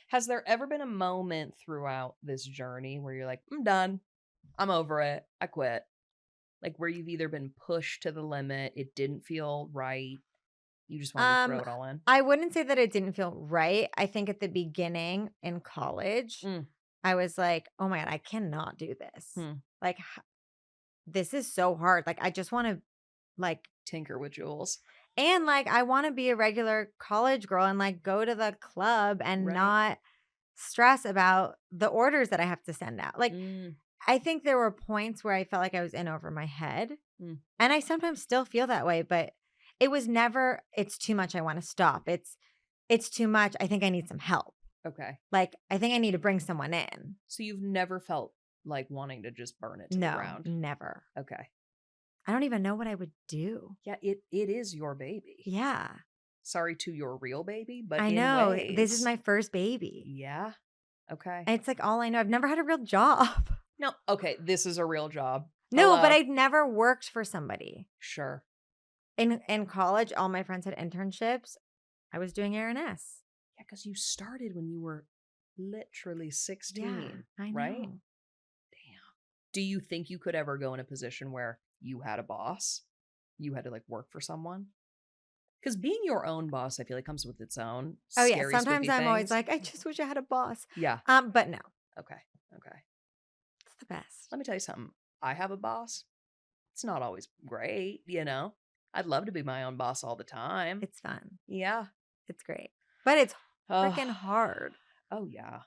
Speaker 1: Has there ever been a moment throughout this journey where you're like, I'm done. I'm over it. I quit. Like where you've either been pushed to the limit, it didn't feel right, you just wanted to throw it all in?
Speaker 2: I wouldn't say that it didn't feel right. I think at the beginning in college,
Speaker 1: Mm.
Speaker 2: I was like, "Oh my god, I cannot do this.
Speaker 1: Hmm.
Speaker 2: Like, this is so hard. Like, I just want to like
Speaker 1: Tinker with jewels.
Speaker 2: and like I want to be a regular college girl and like go to the club and
Speaker 1: Right.
Speaker 2: not stress about the orders that I have to send out." Like,
Speaker 1: Mm.
Speaker 2: I think there were points where I felt like I was in over my head.
Speaker 1: Mm.
Speaker 2: And I sometimes still feel that way, but it was never, "It's too much. I want to stop." It's too much. I think I need some help.
Speaker 1: Okay.
Speaker 2: Like, I think I need to bring someone in.
Speaker 1: So you've never felt like wanting to just burn it to the
Speaker 2: No,
Speaker 1: ground?
Speaker 2: never.
Speaker 1: Okay.
Speaker 2: I don't even know what I would do.
Speaker 1: Yeah, it is your baby.
Speaker 2: Yeah.
Speaker 1: Sorry to your real baby, but
Speaker 2: I
Speaker 1: in
Speaker 2: know.
Speaker 1: ways.
Speaker 2: This is my first baby.
Speaker 1: Yeah. Okay.
Speaker 2: It's like all I know. I've never had a real job.
Speaker 1: No. Okay. This is a real job.
Speaker 2: No, but
Speaker 1: Hello.
Speaker 2: I'd never worked for somebody.
Speaker 1: Sure.
Speaker 2: In college, all my friends had internships. I was doing Eriness.
Speaker 1: Yeah, because you started when you were literally 16,
Speaker 2: Yeah, I know.
Speaker 1: right? Damn. Do you think you could ever go in a position where you had a boss? You had to like work for someone? Because being your own boss, I feel like comes with its own
Speaker 2: Oh yeah,
Speaker 1: scary,
Speaker 2: sometimes
Speaker 1: spooky
Speaker 2: I'm always
Speaker 1: things.
Speaker 2: like, I just wish I had a boss.
Speaker 1: Yeah.
Speaker 2: But no,
Speaker 1: Okay. Okay.
Speaker 2: it's the best.
Speaker 1: Let me tell you something. I have a boss. It's not always great, you know? I'd love to be my own boss all the time.
Speaker 2: It's fun.
Speaker 1: Yeah.
Speaker 2: It's great, but it's
Speaker 1: Oh,
Speaker 2: freaking hard.
Speaker 1: oh yeah.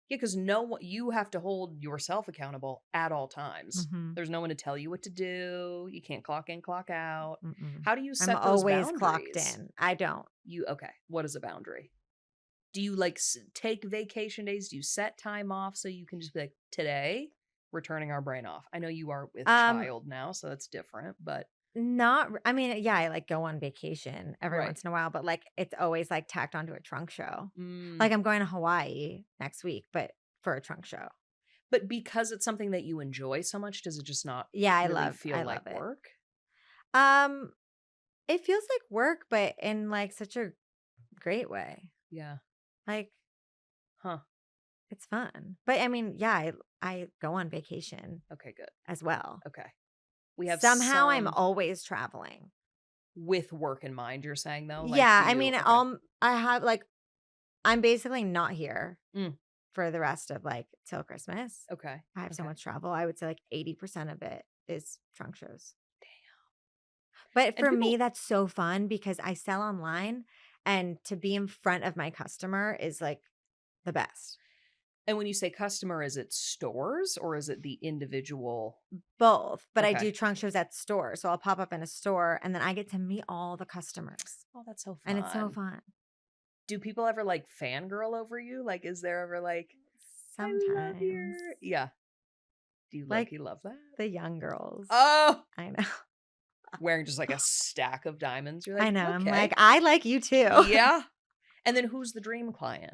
Speaker 1: Yeah, because you have to hold yourself accountable at all times.
Speaker 2: Mhm.
Speaker 1: There's no one to tell you what to do. You can't clock in, clock out.
Speaker 2: Mm-mm.
Speaker 1: How do you
Speaker 2: I'm
Speaker 1: set those
Speaker 2: always
Speaker 1: boundaries?
Speaker 2: clocked in. I don't.
Speaker 1: Okay. What is a boundary? Do you like take vacation days? Do you set time off so you can just be like, today we're turning our brain off? I know you are with child now, so that's different, but
Speaker 2: I mean, yeah, I like go on vacation every
Speaker 1: Right.
Speaker 2: once in a while, but like it's always like tacked onto a trunk show.
Speaker 1: mm,
Speaker 2: Like I'm going to Hawaii next week, but for a trunk show.
Speaker 1: but because it's something that you enjoy so much, does it just not
Speaker 2: Yeah, I
Speaker 1: really feel
Speaker 2: love
Speaker 1: like
Speaker 2: it.
Speaker 1: work?
Speaker 2: It feels like work, but in like such a great way.
Speaker 1: Yeah.
Speaker 2: Like
Speaker 1: Huh.
Speaker 2: it's fun. But I mean, yeah, I go on vacation
Speaker 1: Okay, good.
Speaker 2: as well.
Speaker 1: Okay. We have
Speaker 2: Somehow I'm
Speaker 1: some
Speaker 2: always traveling.
Speaker 1: with work in mind, you're saying though? Like,
Speaker 2: Yeah,
Speaker 1: do
Speaker 2: I
Speaker 1: you
Speaker 2: mean,
Speaker 1: okay.
Speaker 2: I have like I'm basically not here
Speaker 1: Mm.
Speaker 2: for the rest of like till Christmas.
Speaker 1: Okay.
Speaker 2: I have so
Speaker 1: Okay.
Speaker 2: much travel. I would say like 80% of it is trunk shows. But
Speaker 1: And
Speaker 2: for me,
Speaker 1: people
Speaker 2: that's so fun because I sell online and to be in front of my customer is like the best.
Speaker 1: and when you say customer, is it stores or is it the individual?
Speaker 2: Both, but I
Speaker 1: Okay.
Speaker 2: do trunk shows at stores. So I'll pop up in a store and then I get to meet all the customers.
Speaker 1: Oh, that's so fun.
Speaker 2: And it's so fun.
Speaker 1: Do people ever like fangirl over you? Like, is there ever like, I love
Speaker 2: Sometimes.
Speaker 1: your yeah? Do you
Speaker 2: Like
Speaker 1: love that?
Speaker 2: the young girls.
Speaker 1: Oh,
Speaker 2: I know.
Speaker 1: wearing just like a stack of diamonds. You're
Speaker 2: I
Speaker 1: like,
Speaker 2: know. I'm
Speaker 1: okay.
Speaker 2: like, I like you too.
Speaker 1: Yeah. And then who's the dream client?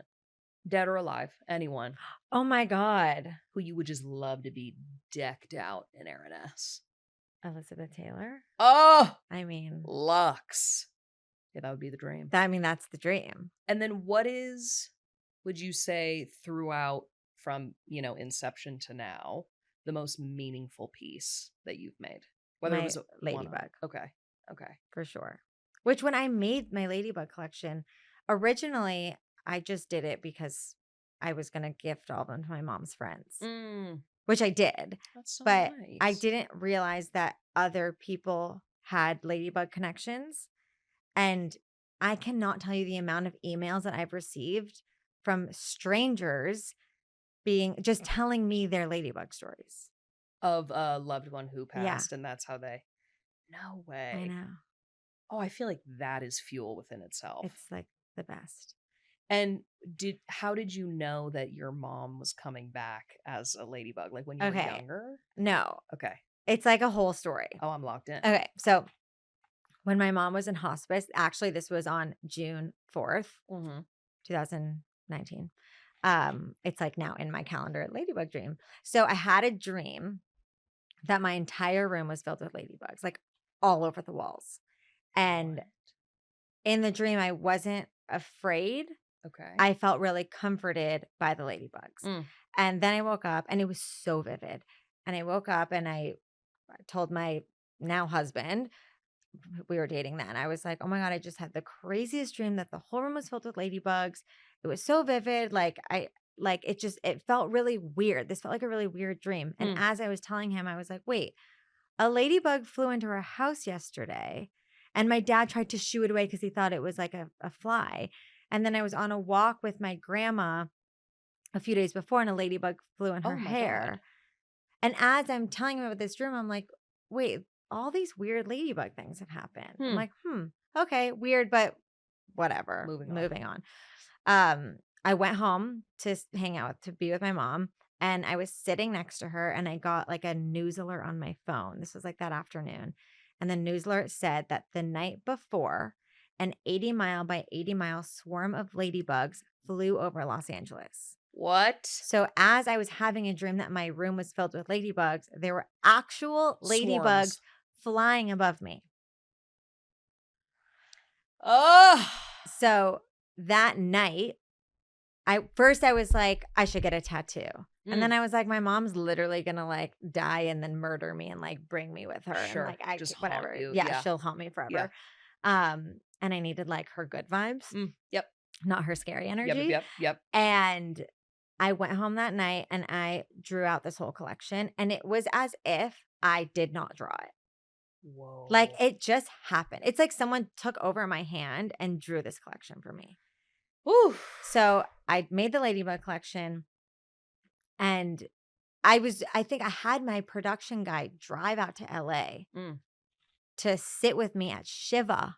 Speaker 1: Dead or alive? Anyone
Speaker 2: Oh my God.
Speaker 1: who you would just love to be decked out in Eriness?
Speaker 2: Elizabeth Taylor.
Speaker 1: Oh,
Speaker 2: I mean,
Speaker 1: Lux. Yeah, that would be the dream.
Speaker 2: that's the dream.
Speaker 1: And then would you say throughout from, inception to now, the most meaningful piece that you've made? Whether it
Speaker 2: My
Speaker 1: was
Speaker 2: Ladybug.
Speaker 1: Okay. Okay.
Speaker 2: For sure. Which when I made my Ladybug collection, originally I just did it because I was going to gift all of them to my mom's friends, which I did.
Speaker 1: That's so
Speaker 2: But
Speaker 1: nice.
Speaker 2: I didn't realize that other people had Ladybug connections. And I cannot tell you the amount of emails that I've received from strangers just telling me their Ladybug stories.
Speaker 1: Of a loved one who
Speaker 2: Yeah.
Speaker 1: passed, and that's how they. No way.
Speaker 2: I know.
Speaker 1: Oh, I feel like that is fuel within itself.
Speaker 2: It's like the best.
Speaker 1: And how did you know that your mom was coming back as a ladybug? Like when you were
Speaker 2: Okay.
Speaker 1: younger?
Speaker 2: No,
Speaker 1: Okay.
Speaker 2: it's like a whole story.
Speaker 1: Oh, I'm locked in.
Speaker 2: Okay. So when my mom was in hospice, actually, this was on June 4th, 2019. It's like now in my calendar, Ladybug dream. So I had a dream that my entire room was filled with ladybugs, like all over the walls. And
Speaker 1: What?
Speaker 2: in the dream, I wasn't afraid.
Speaker 1: Okay.
Speaker 2: I felt really comforted by the ladybugs.
Speaker 1: Mm.
Speaker 2: And then I woke up and it was so vivid. And I woke up and I told my now husband, we were dating then. I was like, oh my God, I just had the craziest dream that the whole room was filled with ladybugs. It was so vivid. It felt really weird. This felt like a really weird dream. And
Speaker 1: Hmm.
Speaker 2: as I was telling him, I was like, wait, a ladybug flew into our house yesterday. And my dad tried to shoo it away because he thought it was like a fly. And then I was on a walk with my grandma a few days before, and a ladybug flew in her
Speaker 1: Oh my God.
Speaker 2: hair. And as I'm telling him about this dream, I'm like, wait, all these weird ladybug things have happened. I'm like, okay, weird, but whatever.
Speaker 1: Moving on.
Speaker 2: I went home to be with my mom, and I was sitting next to her, and I got like a news alert on my phone. This was like that afternoon. And the news alert said that the night before, an 80-mile by 80-mile swarm of ladybugs flew over Los Angeles.
Speaker 1: What?
Speaker 2: So as I was having a dream that my room was filled with ladybugs, there were actual ladybugs
Speaker 1: Swarms.
Speaker 2: flying above me.
Speaker 1: Oh.
Speaker 2: So that night, I was like, I should get a tattoo. And then I was like, my mom's literally gonna like die and then murder me and like bring me with her.
Speaker 1: Sure.
Speaker 2: And like
Speaker 1: Just
Speaker 2: whatever.
Speaker 1: haunt you.
Speaker 2: Yeah,
Speaker 1: Yeah.
Speaker 2: she'll haunt me forever.
Speaker 1: Yeah.
Speaker 2: And I needed like her good vibes,
Speaker 1: Yep.
Speaker 2: not her scary energy.
Speaker 1: Yep.
Speaker 2: And I went home that night and I drew out this whole collection, and it was as if I did not draw it.
Speaker 1: Whoa.
Speaker 2: Like it just happened. It's like someone took over my hand and drew this collection for me.
Speaker 1: Whew.
Speaker 2: So I made the ladybug collection, and I think I had my production guy drive out to LA to sit with me at Shiva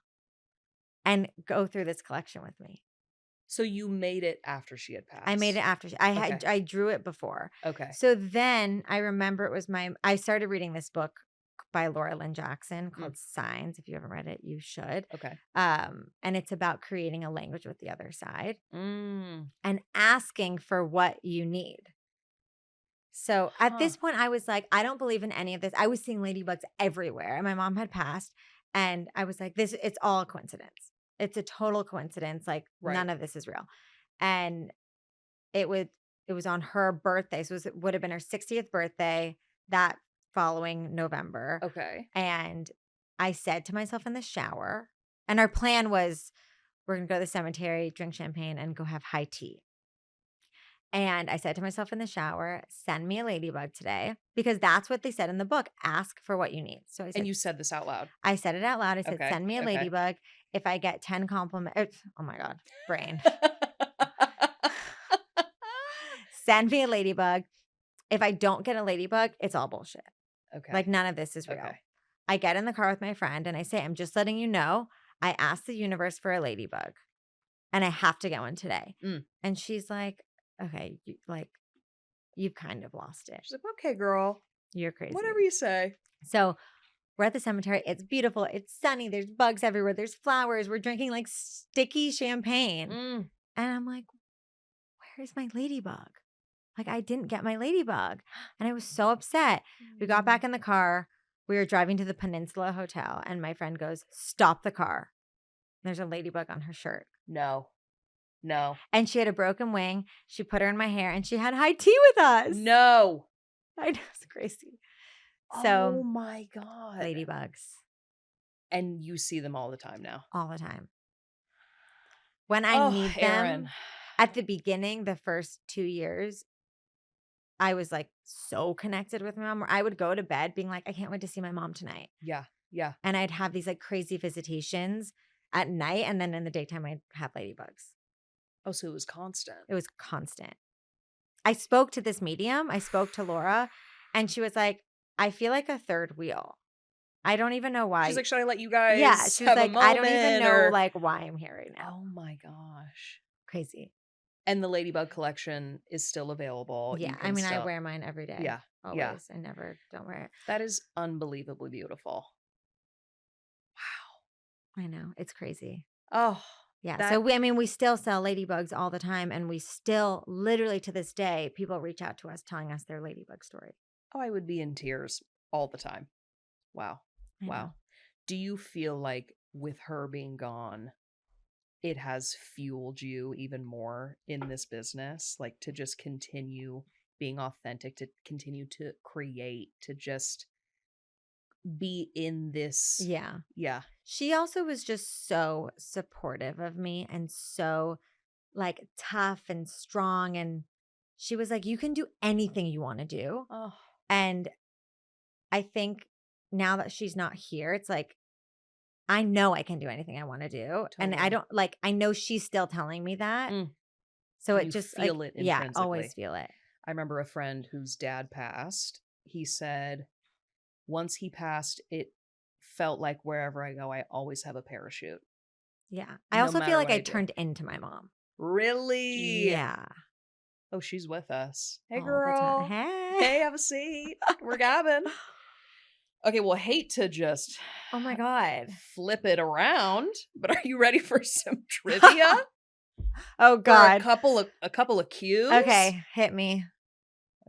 Speaker 2: and go through this collection with me.
Speaker 1: So you made it after she had passed.
Speaker 2: I made it after I drew it before.
Speaker 1: Okay.
Speaker 2: So then I remember it was I started reading this book by Laura Lynn Jackson called Signs. If you haven't read it, you should.
Speaker 1: Okay.
Speaker 2: And it's about creating a language with the other side
Speaker 1: Mm.
Speaker 2: and asking for what you need. So at this point, I was like, I don't believe in any of this. I was seeing ladybugs everywhere, and my mom had passed, and I was like, it's all a coincidence. It's a total coincidence. Like none of this is real. And it was on her birthday. So it would have been her 60th birthday that following November.
Speaker 1: Okay.
Speaker 2: And I said to myself in the shower, and our plan was we're going to go to the cemetery, drink champagne, and go have high tea. And I said to myself in the shower, send me a ladybug today, because that's what they said in the book. Ask for what you need. So I said,
Speaker 1: And you said this out loud.
Speaker 2: I said it out loud. I said,
Speaker 1: Okay,
Speaker 2: send me a
Speaker 1: okay.
Speaker 2: ladybug. If I get 10 compliments, oh my God, brain. Send me a ladybug. If I don't get a ladybug, it's all bullshit.
Speaker 1: Okay.
Speaker 2: Like none of this is real.
Speaker 1: Okay.
Speaker 2: I get in the car with my friend and I say, I'm just letting you know, I asked the universe for a ladybug and I have to get one today. And she's like, okay, you've kind of lost it.
Speaker 1: She's like, okay, girl.
Speaker 2: You're crazy.
Speaker 1: Whatever you say.
Speaker 2: So we're at the cemetery. It's beautiful. It's sunny. There's bugs everywhere. There's flowers. We're drinking like sticky champagne. And I'm like, where's my ladybug? Like, I didn't get my ladybug. And I was so upset. We got back in the car. We were driving to the Peninsula Hotel. And my friend goes, stop the car. There's a ladybug on her shirt.
Speaker 1: No.
Speaker 2: And she had a broken wing. She put her in my hair and she had high tea with us.
Speaker 1: No.
Speaker 2: I know, it's crazy. So,
Speaker 1: oh my God.
Speaker 2: Ladybugs.
Speaker 1: And you see them all the time now.
Speaker 2: All the time. When I need them,
Speaker 1: Erin.
Speaker 2: at the beginning, the first 2 years, I was like so connected with my mom, where I would go to bed being like, I can't wait to see my mom tonight.
Speaker 1: Yeah.
Speaker 2: And I'd have these like crazy visitations at night. And then in the daytime, I'd have ladybugs.
Speaker 1: Oh, so it was constant.
Speaker 2: It was constant. I spoke to this medium. I spoke to Laura, and she was like, I feel like a third wheel. I don't even know why.
Speaker 1: She's like, should I let you guys?
Speaker 2: Yeah. She was
Speaker 1: have
Speaker 2: like,
Speaker 1: a
Speaker 2: I don't even
Speaker 1: moment,
Speaker 2: know
Speaker 1: or...
Speaker 2: like why I'm here right now.
Speaker 1: Oh my gosh.
Speaker 2: Crazy.
Speaker 1: And the ladybug collection is still available.
Speaker 2: Yeah. I mean, I wear mine every day.
Speaker 1: Yeah.
Speaker 2: Always.
Speaker 1: Yeah.
Speaker 2: I never don't wear it.
Speaker 1: That is unbelievably beautiful. Wow.
Speaker 2: I know. It's crazy.
Speaker 1: Oh.
Speaker 2: Yeah. So we still sell ladybugs all the time, and we still literally to this day, people reach out to us telling us their ladybug story.
Speaker 1: Oh, I would be in tears all the time. Wow. Wow. Do you feel like with her being gone, it has fueled you even more in this business? Like to just continue being authentic, to continue to create, to just be in this.
Speaker 2: Yeah.
Speaker 1: Yeah.
Speaker 2: She also was just so supportive of me and so like tough and strong. And she was like, you can do anything you want to do.
Speaker 1: Oh,
Speaker 2: And I think now that she's not here, it's like, I know I can do anything I want to do. And I
Speaker 1: totally.
Speaker 2: don't like, I know she's still telling me that.
Speaker 1: Mm.
Speaker 2: So
Speaker 1: And
Speaker 2: it
Speaker 1: you
Speaker 2: just
Speaker 1: feel
Speaker 2: like,
Speaker 1: it
Speaker 2: yeah,
Speaker 1: intrinsically.
Speaker 2: always feel it.
Speaker 1: I remember a friend whose dad passed. He said once he passed, it felt like wherever I go, I always have a parachute.
Speaker 2: Yeah. I
Speaker 1: No
Speaker 2: also feel
Speaker 1: matter
Speaker 2: like
Speaker 1: what
Speaker 2: I
Speaker 1: I do.
Speaker 2: turned into my mom.
Speaker 1: Really?
Speaker 2: Yeah.
Speaker 1: Oh, she's with us. Hey,
Speaker 2: All the time.
Speaker 1: girl.
Speaker 2: Hey.
Speaker 1: Hey, have a seat. We're gabbing. Okay, well, hate to just
Speaker 2: Oh my God.
Speaker 1: flip it around, but are you ready for some trivia?
Speaker 2: Oh
Speaker 1: For
Speaker 2: God.
Speaker 1: a couple of cues?
Speaker 2: Okay. Hit me.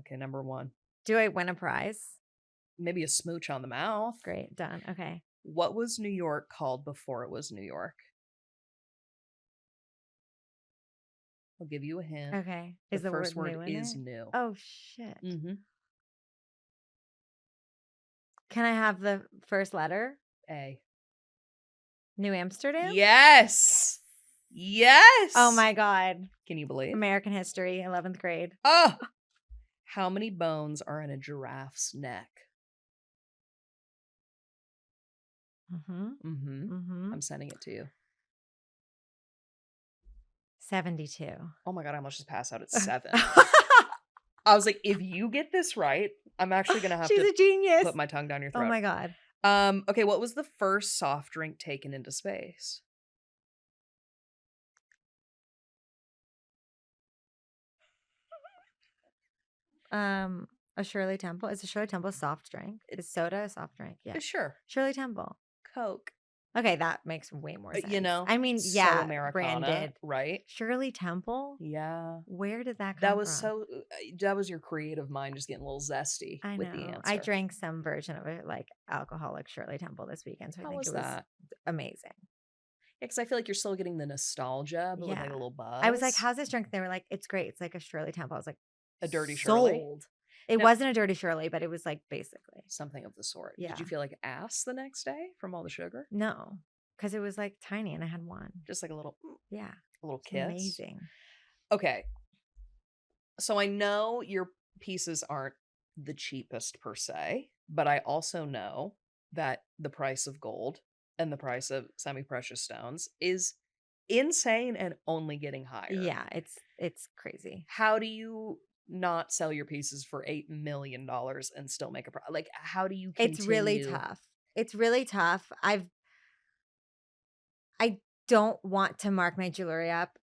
Speaker 1: Okay, number 1.
Speaker 2: Do I win a prize?
Speaker 1: Maybe a smooch on the mouth.
Speaker 2: Great. Done. Okay.
Speaker 1: What was New York called before it was New York? I'll give you a hint.
Speaker 2: Okay. Is the
Speaker 1: first
Speaker 2: word
Speaker 1: word
Speaker 2: new in
Speaker 1: is
Speaker 2: it?
Speaker 1: new.
Speaker 2: Oh shit.
Speaker 1: Mm-hmm.
Speaker 2: Can I have the first letter?
Speaker 1: A.
Speaker 2: New Amsterdam?
Speaker 1: Yes. Yes.
Speaker 2: Oh my God.
Speaker 1: Can you believe?
Speaker 2: American history, 11th grade.
Speaker 1: Oh. How many bones are in a giraffe's neck?
Speaker 2: Mm-hmm.
Speaker 1: Mm-hmm.
Speaker 2: Mm-hmm.
Speaker 1: I'm sending it to you.
Speaker 2: 72.
Speaker 1: Oh my God, I almost just passed out at 7. I was like, if you get this right, I'm actually gonna have
Speaker 2: She's
Speaker 1: to
Speaker 2: a genius.
Speaker 1: put my tongue down your throat.
Speaker 2: Oh my God.
Speaker 1: Okay, what was the first soft drink taken into space?
Speaker 2: A Shirley Temple. Is a Shirley Temple a soft drink? Is soda a soft drink? Yeah.
Speaker 1: Sure.
Speaker 2: Shirley Temple.
Speaker 1: Coke.
Speaker 2: Okay, that makes way more sense.
Speaker 1: You know,
Speaker 2: I mean,
Speaker 1: so
Speaker 2: yeah,
Speaker 1: Americana,
Speaker 2: branded.
Speaker 1: right?
Speaker 2: Shirley Temple?
Speaker 1: Yeah.
Speaker 2: Where did that come
Speaker 1: That was
Speaker 2: from?
Speaker 1: that was your creative mind just getting a little zesty
Speaker 2: I
Speaker 1: with the
Speaker 2: know.
Speaker 1: answer.
Speaker 2: I drank some version of it, like alcoholic Shirley Temple this weekend, so I
Speaker 1: How
Speaker 2: think
Speaker 1: was
Speaker 2: it was
Speaker 1: that?
Speaker 2: amazing.
Speaker 1: Yeah, because I feel like you're still getting the nostalgia, but with like a
Speaker 2: Yeah.
Speaker 1: little buzz.
Speaker 2: I was like, "How's this drink?" They were like, "It's great. It's like a Shirley Temple." I was like,
Speaker 1: A dirty Shirley?
Speaker 2: sold. It
Speaker 1: Now-
Speaker 2: wasn't a dirty Shirley, but it was like basically.
Speaker 1: Something of the sort.
Speaker 2: Yeah.
Speaker 1: Did you feel like ass the next day from all the sugar?
Speaker 2: No, because it was like tiny and I had one.
Speaker 1: Just like a little
Speaker 2: Yeah.
Speaker 1: kiss.
Speaker 2: Amazing.
Speaker 1: Okay. So I know your pieces aren't the cheapest per se, but I also know that the price of gold and the price of semi-precious stones is insane and only getting higher.
Speaker 2: Yeah, it's crazy.
Speaker 1: How do you not sell your pieces for $8 million and still make a profit? Like, how do you continue?
Speaker 2: It's really tough. It's really tough. I don't want to mark my jewelry up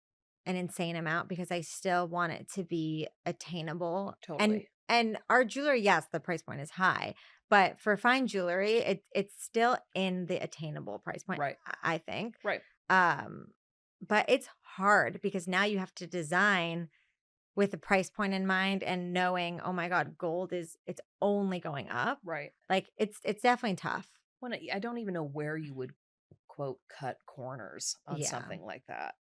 Speaker 2: an insane amount because I still want it to be attainable.
Speaker 1: Totally.
Speaker 2: And our jewelry, yes, the price point is high, but for fine jewelry, it's still in the attainable price point,
Speaker 1: Right.
Speaker 2: I think.
Speaker 1: Right.
Speaker 2: But it's hard because now you have to design with the price point in mind and knowing, oh my God, gold it's only going up.
Speaker 1: Right.
Speaker 2: Like it's definitely tough.
Speaker 1: When I don't even know where you would quote cut corners on
Speaker 2: Yeah.
Speaker 1: something like that.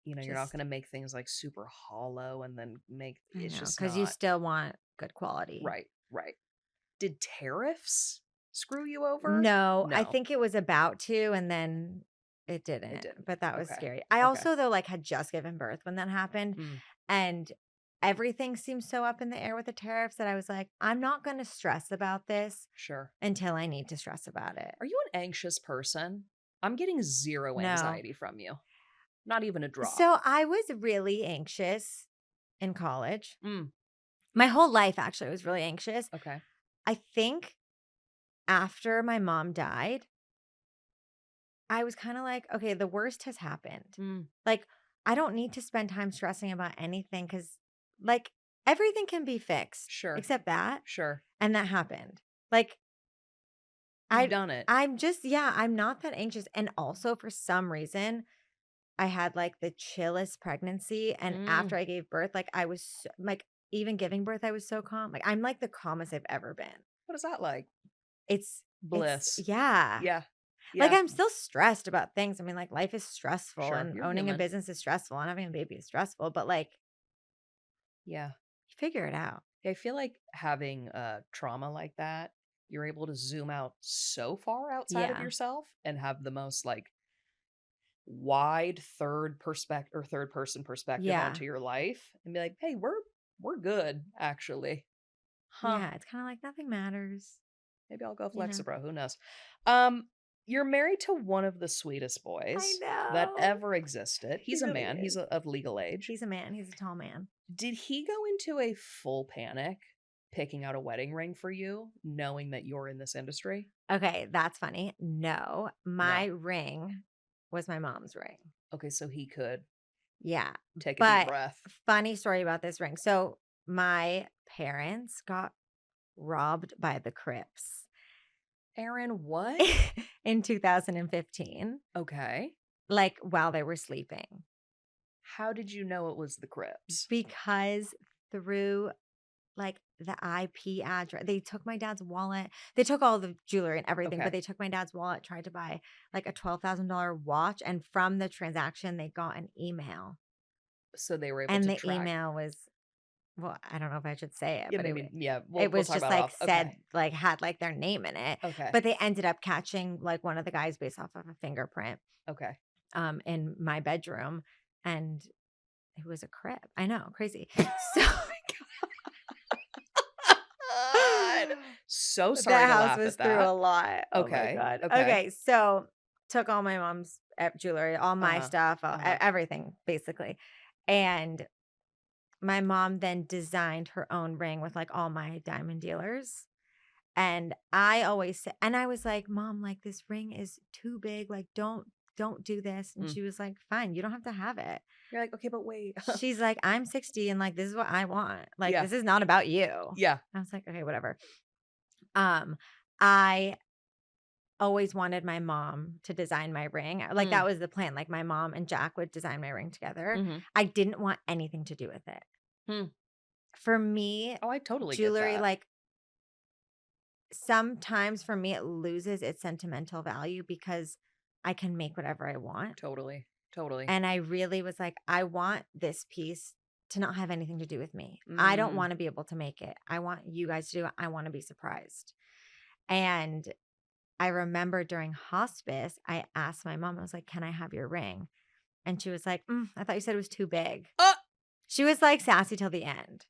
Speaker 1: You know, you're not going to make things like super hollow and then make it's just
Speaker 2: because
Speaker 1: not.
Speaker 2: you still want good quality.
Speaker 1: Right. Did tariffs screw you over?
Speaker 2: No, I think it was about to, and then it didn't. But that was
Speaker 1: Okay.
Speaker 2: scary. I also though like had just given birth when that happened, and everything seemed so up in the air with the tariffs that I was like, I'm not going to stress about this until I need to stress about it.
Speaker 1: Are you an anxious person? I'm getting zero anxiety from you. Not even a drop.
Speaker 2: So I was really anxious in college. My whole life actually was really anxious.
Speaker 1: Okay.
Speaker 2: I think after my mom died, I was kind of like, okay, the worst has happened. Like, I don't need to spend time stressing about anything because, like, everything can be fixed.
Speaker 1: Sure.
Speaker 2: Except that.
Speaker 1: Sure.
Speaker 2: And that happened. Like,
Speaker 1: I've done it.
Speaker 2: I'm just, I'm not that anxious. And also, for some reason, I had like the chillest pregnancy. And after I gave birth, like, I was like, even giving birth, I was so calm. Like, I'm like the calmest I've ever been.
Speaker 1: What is that like?
Speaker 2: It's
Speaker 1: bliss.
Speaker 2: Yeah. Like, I'm still stressed about things. I mean, like, life is stressful and owning a business is stressful and having a baby is stressful, but like,
Speaker 1: you
Speaker 2: figure it out.
Speaker 1: I feel like having trauma like that you're able to zoom out so far outside of
Speaker 2: Yeah.
Speaker 1: yourself and have the most like wide third person perspective
Speaker 2: Yeah.
Speaker 1: onto your life and be like, hey, we're good, actually. Huh.
Speaker 2: Yeah. It's kind of like nothing matters,
Speaker 1: Maybe I'll go
Speaker 2: you know?
Speaker 1: Flexibro. Who knows? Um, you're married to one of the sweetest
Speaker 2: I
Speaker 1: boys that
Speaker 2: know.
Speaker 1: ever existed. He's
Speaker 2: He
Speaker 1: a
Speaker 2: really
Speaker 1: man. He's
Speaker 2: is.
Speaker 1: of legal age.
Speaker 2: He's a man. He's a tall man.
Speaker 1: Did he go into a full panic picking out a wedding ring for you, knowing that you're in this industry?
Speaker 2: Okay, that's funny. No, my
Speaker 1: No.
Speaker 2: ring was my mom's ring.
Speaker 1: Okay, so he could
Speaker 2: Yeah.
Speaker 1: take a deep
Speaker 2: But
Speaker 1: breath.
Speaker 2: funny story about this ring. So my parents got robbed by the Crips
Speaker 1: Erin, what?
Speaker 2: in 2015,
Speaker 1: Okay.
Speaker 2: like while they were sleeping.
Speaker 1: How did you know it was the Crips?
Speaker 2: Because through like the IP address, they took my dad's wallet. They took all the jewelry and everything,
Speaker 1: Okay.
Speaker 2: but they took my dad's wallet, tried to buy like a $12,000 watch. And from the transaction, they got an email.
Speaker 1: So they were able
Speaker 2: And
Speaker 1: to
Speaker 2: the
Speaker 1: track.
Speaker 2: email was, well, I don't know if I should say it,
Speaker 1: Yeah,
Speaker 2: but
Speaker 1: maybe. Yeah,
Speaker 2: it
Speaker 1: we'll
Speaker 2: was
Speaker 1: talk
Speaker 2: just
Speaker 1: about
Speaker 2: like
Speaker 1: off.
Speaker 2: said,
Speaker 1: Okay.
Speaker 2: like had like their name in it.
Speaker 1: Okay.
Speaker 2: But they ended up catching like one of the guys based off of a fingerprint
Speaker 1: Okay.
Speaker 2: in my bedroom. And it was a Crip. I know, crazy. So
Speaker 1: God. So
Speaker 2: the
Speaker 1: sorry to
Speaker 2: house
Speaker 1: laugh
Speaker 2: was
Speaker 1: at
Speaker 2: through
Speaker 1: that.
Speaker 2: a lot. Oh my
Speaker 1: Okay.
Speaker 2: God.
Speaker 1: Okay.
Speaker 2: Okay. So took all my mom's jewelry, all my
Speaker 1: Uh-huh.
Speaker 2: stuff,
Speaker 1: Uh-huh.
Speaker 2: everything basically. And my mom then designed her own ring with like all my diamond dealers. And I always said, and I was like, Mom, like this ring is too big. Like, don't do this. And
Speaker 1: Mm.
Speaker 2: she was like, fine, you don't have to have it.
Speaker 1: You're like, okay, but wait.
Speaker 2: She's like, I'm 60 and like this is what I want. Like,
Speaker 1: Yeah.
Speaker 2: this is not about you.
Speaker 1: Yeah.
Speaker 2: I was like, okay, whatever. I always wanted my mom to design my ring. Like that was the plan. Like my mom and Jack would design my ring together.
Speaker 1: Mhm.
Speaker 2: I didn't want anything to do with it.
Speaker 1: Hmm.
Speaker 2: For me,
Speaker 1: Oh, I totally get
Speaker 2: jewelry,
Speaker 1: that.
Speaker 2: like sometimes for me, it loses its sentimental value because I can make whatever I want.
Speaker 1: Totally. Totally.
Speaker 2: And I really was like, I want this piece to not have anything to do with me. I don't want to be able to make it. I want you guys to do it. I want to be surprised. And I remember during hospice, I asked my mom, I was like, can I have your ring? And she was like, I thought you said it was too big. She was like sassy till the end.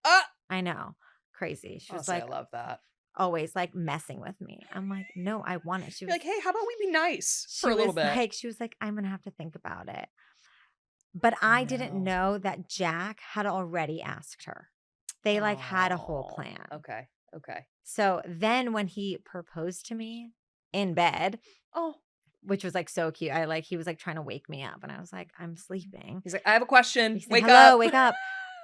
Speaker 2: I know. Crazy. She was
Speaker 1: Honestly,
Speaker 2: like,
Speaker 1: I love that.
Speaker 2: always like messing with me. I'm like, no, I want it. She was
Speaker 1: You're like, hey, how about we be nice for a little bit?
Speaker 2: She was like, I'm going to have to think about it. But I didn't know that Jack had already asked her. They like had a whole plan.
Speaker 1: Okay. Okay.
Speaker 2: So then when he proposed to me in bed, which was like so cute. He was like trying to wake me up and I was like, I'm sleeping.
Speaker 1: He's like, I have a question.
Speaker 2: He said,
Speaker 1: Wake
Speaker 2: hello,
Speaker 1: up.
Speaker 2: wake up.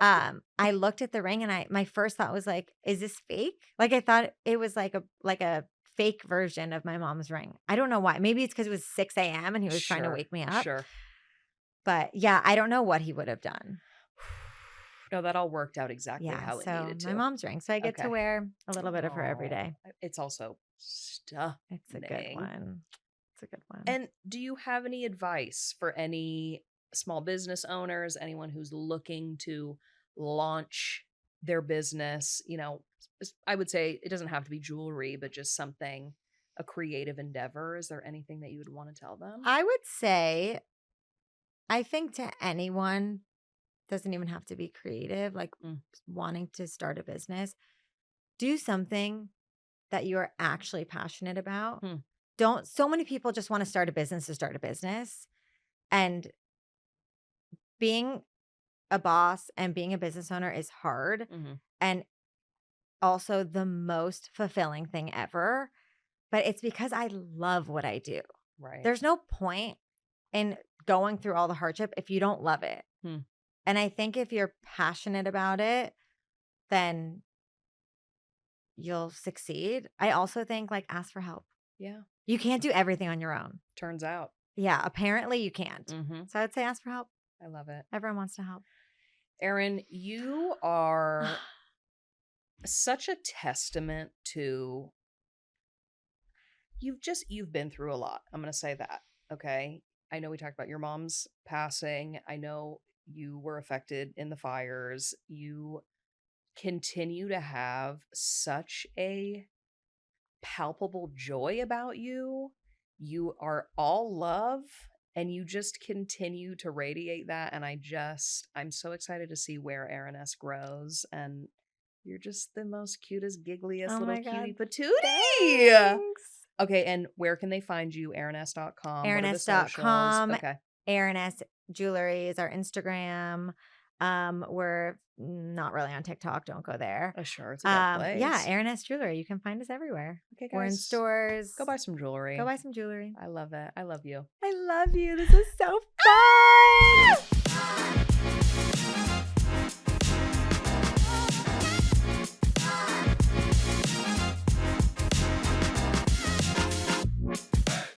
Speaker 2: I looked at the ring and my first thought was like, is this fake? Like I thought it was like a fake version of my mom's ring. I don't know why. Maybe it's because it was 6 a.m. and he was trying to wake me up.
Speaker 1: Sure.
Speaker 2: But yeah, I don't know what he would have done.
Speaker 1: No, that all worked out exactly how it needed to.
Speaker 2: My mom's ring. So I get to wear a little bit of her every day.
Speaker 1: It's also stunning.
Speaker 2: It's a good one. It's a good one.
Speaker 1: And do you have any advice for any small business owners, anyone who's looking to launch their business? You know, I would say it doesn't have to be jewelry, but just something, a creative endeavor. Is there anything that you would want to tell them?
Speaker 2: I would say, I think to anyone, doesn't even have to be creative, like wanting to start a business, do something that you're actually passionate about. So many people just want to start a business to start a business. And being a boss and being a business owner is hard. And also the most fulfilling thing ever. But it's because I love what I do.
Speaker 1: Right.
Speaker 2: There's no point in going through all the hardship if you don't love it. And I think if you're passionate about it, then you'll succeed. I also think like ask for help.
Speaker 1: Yeah.
Speaker 2: You can't do everything on your own.
Speaker 1: Turns out.
Speaker 2: Yeah. Apparently you can't. So I would say ask for help.
Speaker 1: I love it.
Speaker 2: Everyone wants to help.
Speaker 1: Erin, you are such a testament to you've been through a lot. I'm going to say that. Okay. I know we talked about your mom's passing. I know you were affected in the fires. You continue to have such a palpable joy about you. You are all love, and you just continue to radiate that. And I'm so excited to see where Eriness grows. And you're just the most cutest, giggliest
Speaker 2: Oh
Speaker 1: little
Speaker 2: my God.
Speaker 1: cutie patootie.
Speaker 2: Thanks.
Speaker 1: Okay, and where can they find you? Eriness.com. What are the socials?
Speaker 2: Eriness.com.
Speaker 1: Okay.
Speaker 2: Eriness Jewelry is our Instagram. We're not really on TikTok. Don't go there.
Speaker 1: Oh, sure. It's a good place.
Speaker 2: Yeah, Eriness Jewelry. You can find us everywhere.
Speaker 1: Okay, guys.
Speaker 2: We're in stores.
Speaker 1: Go buy some jewelry.
Speaker 2: Go buy some jewelry.
Speaker 1: I love it. I love you.
Speaker 2: I love you. This was so fun.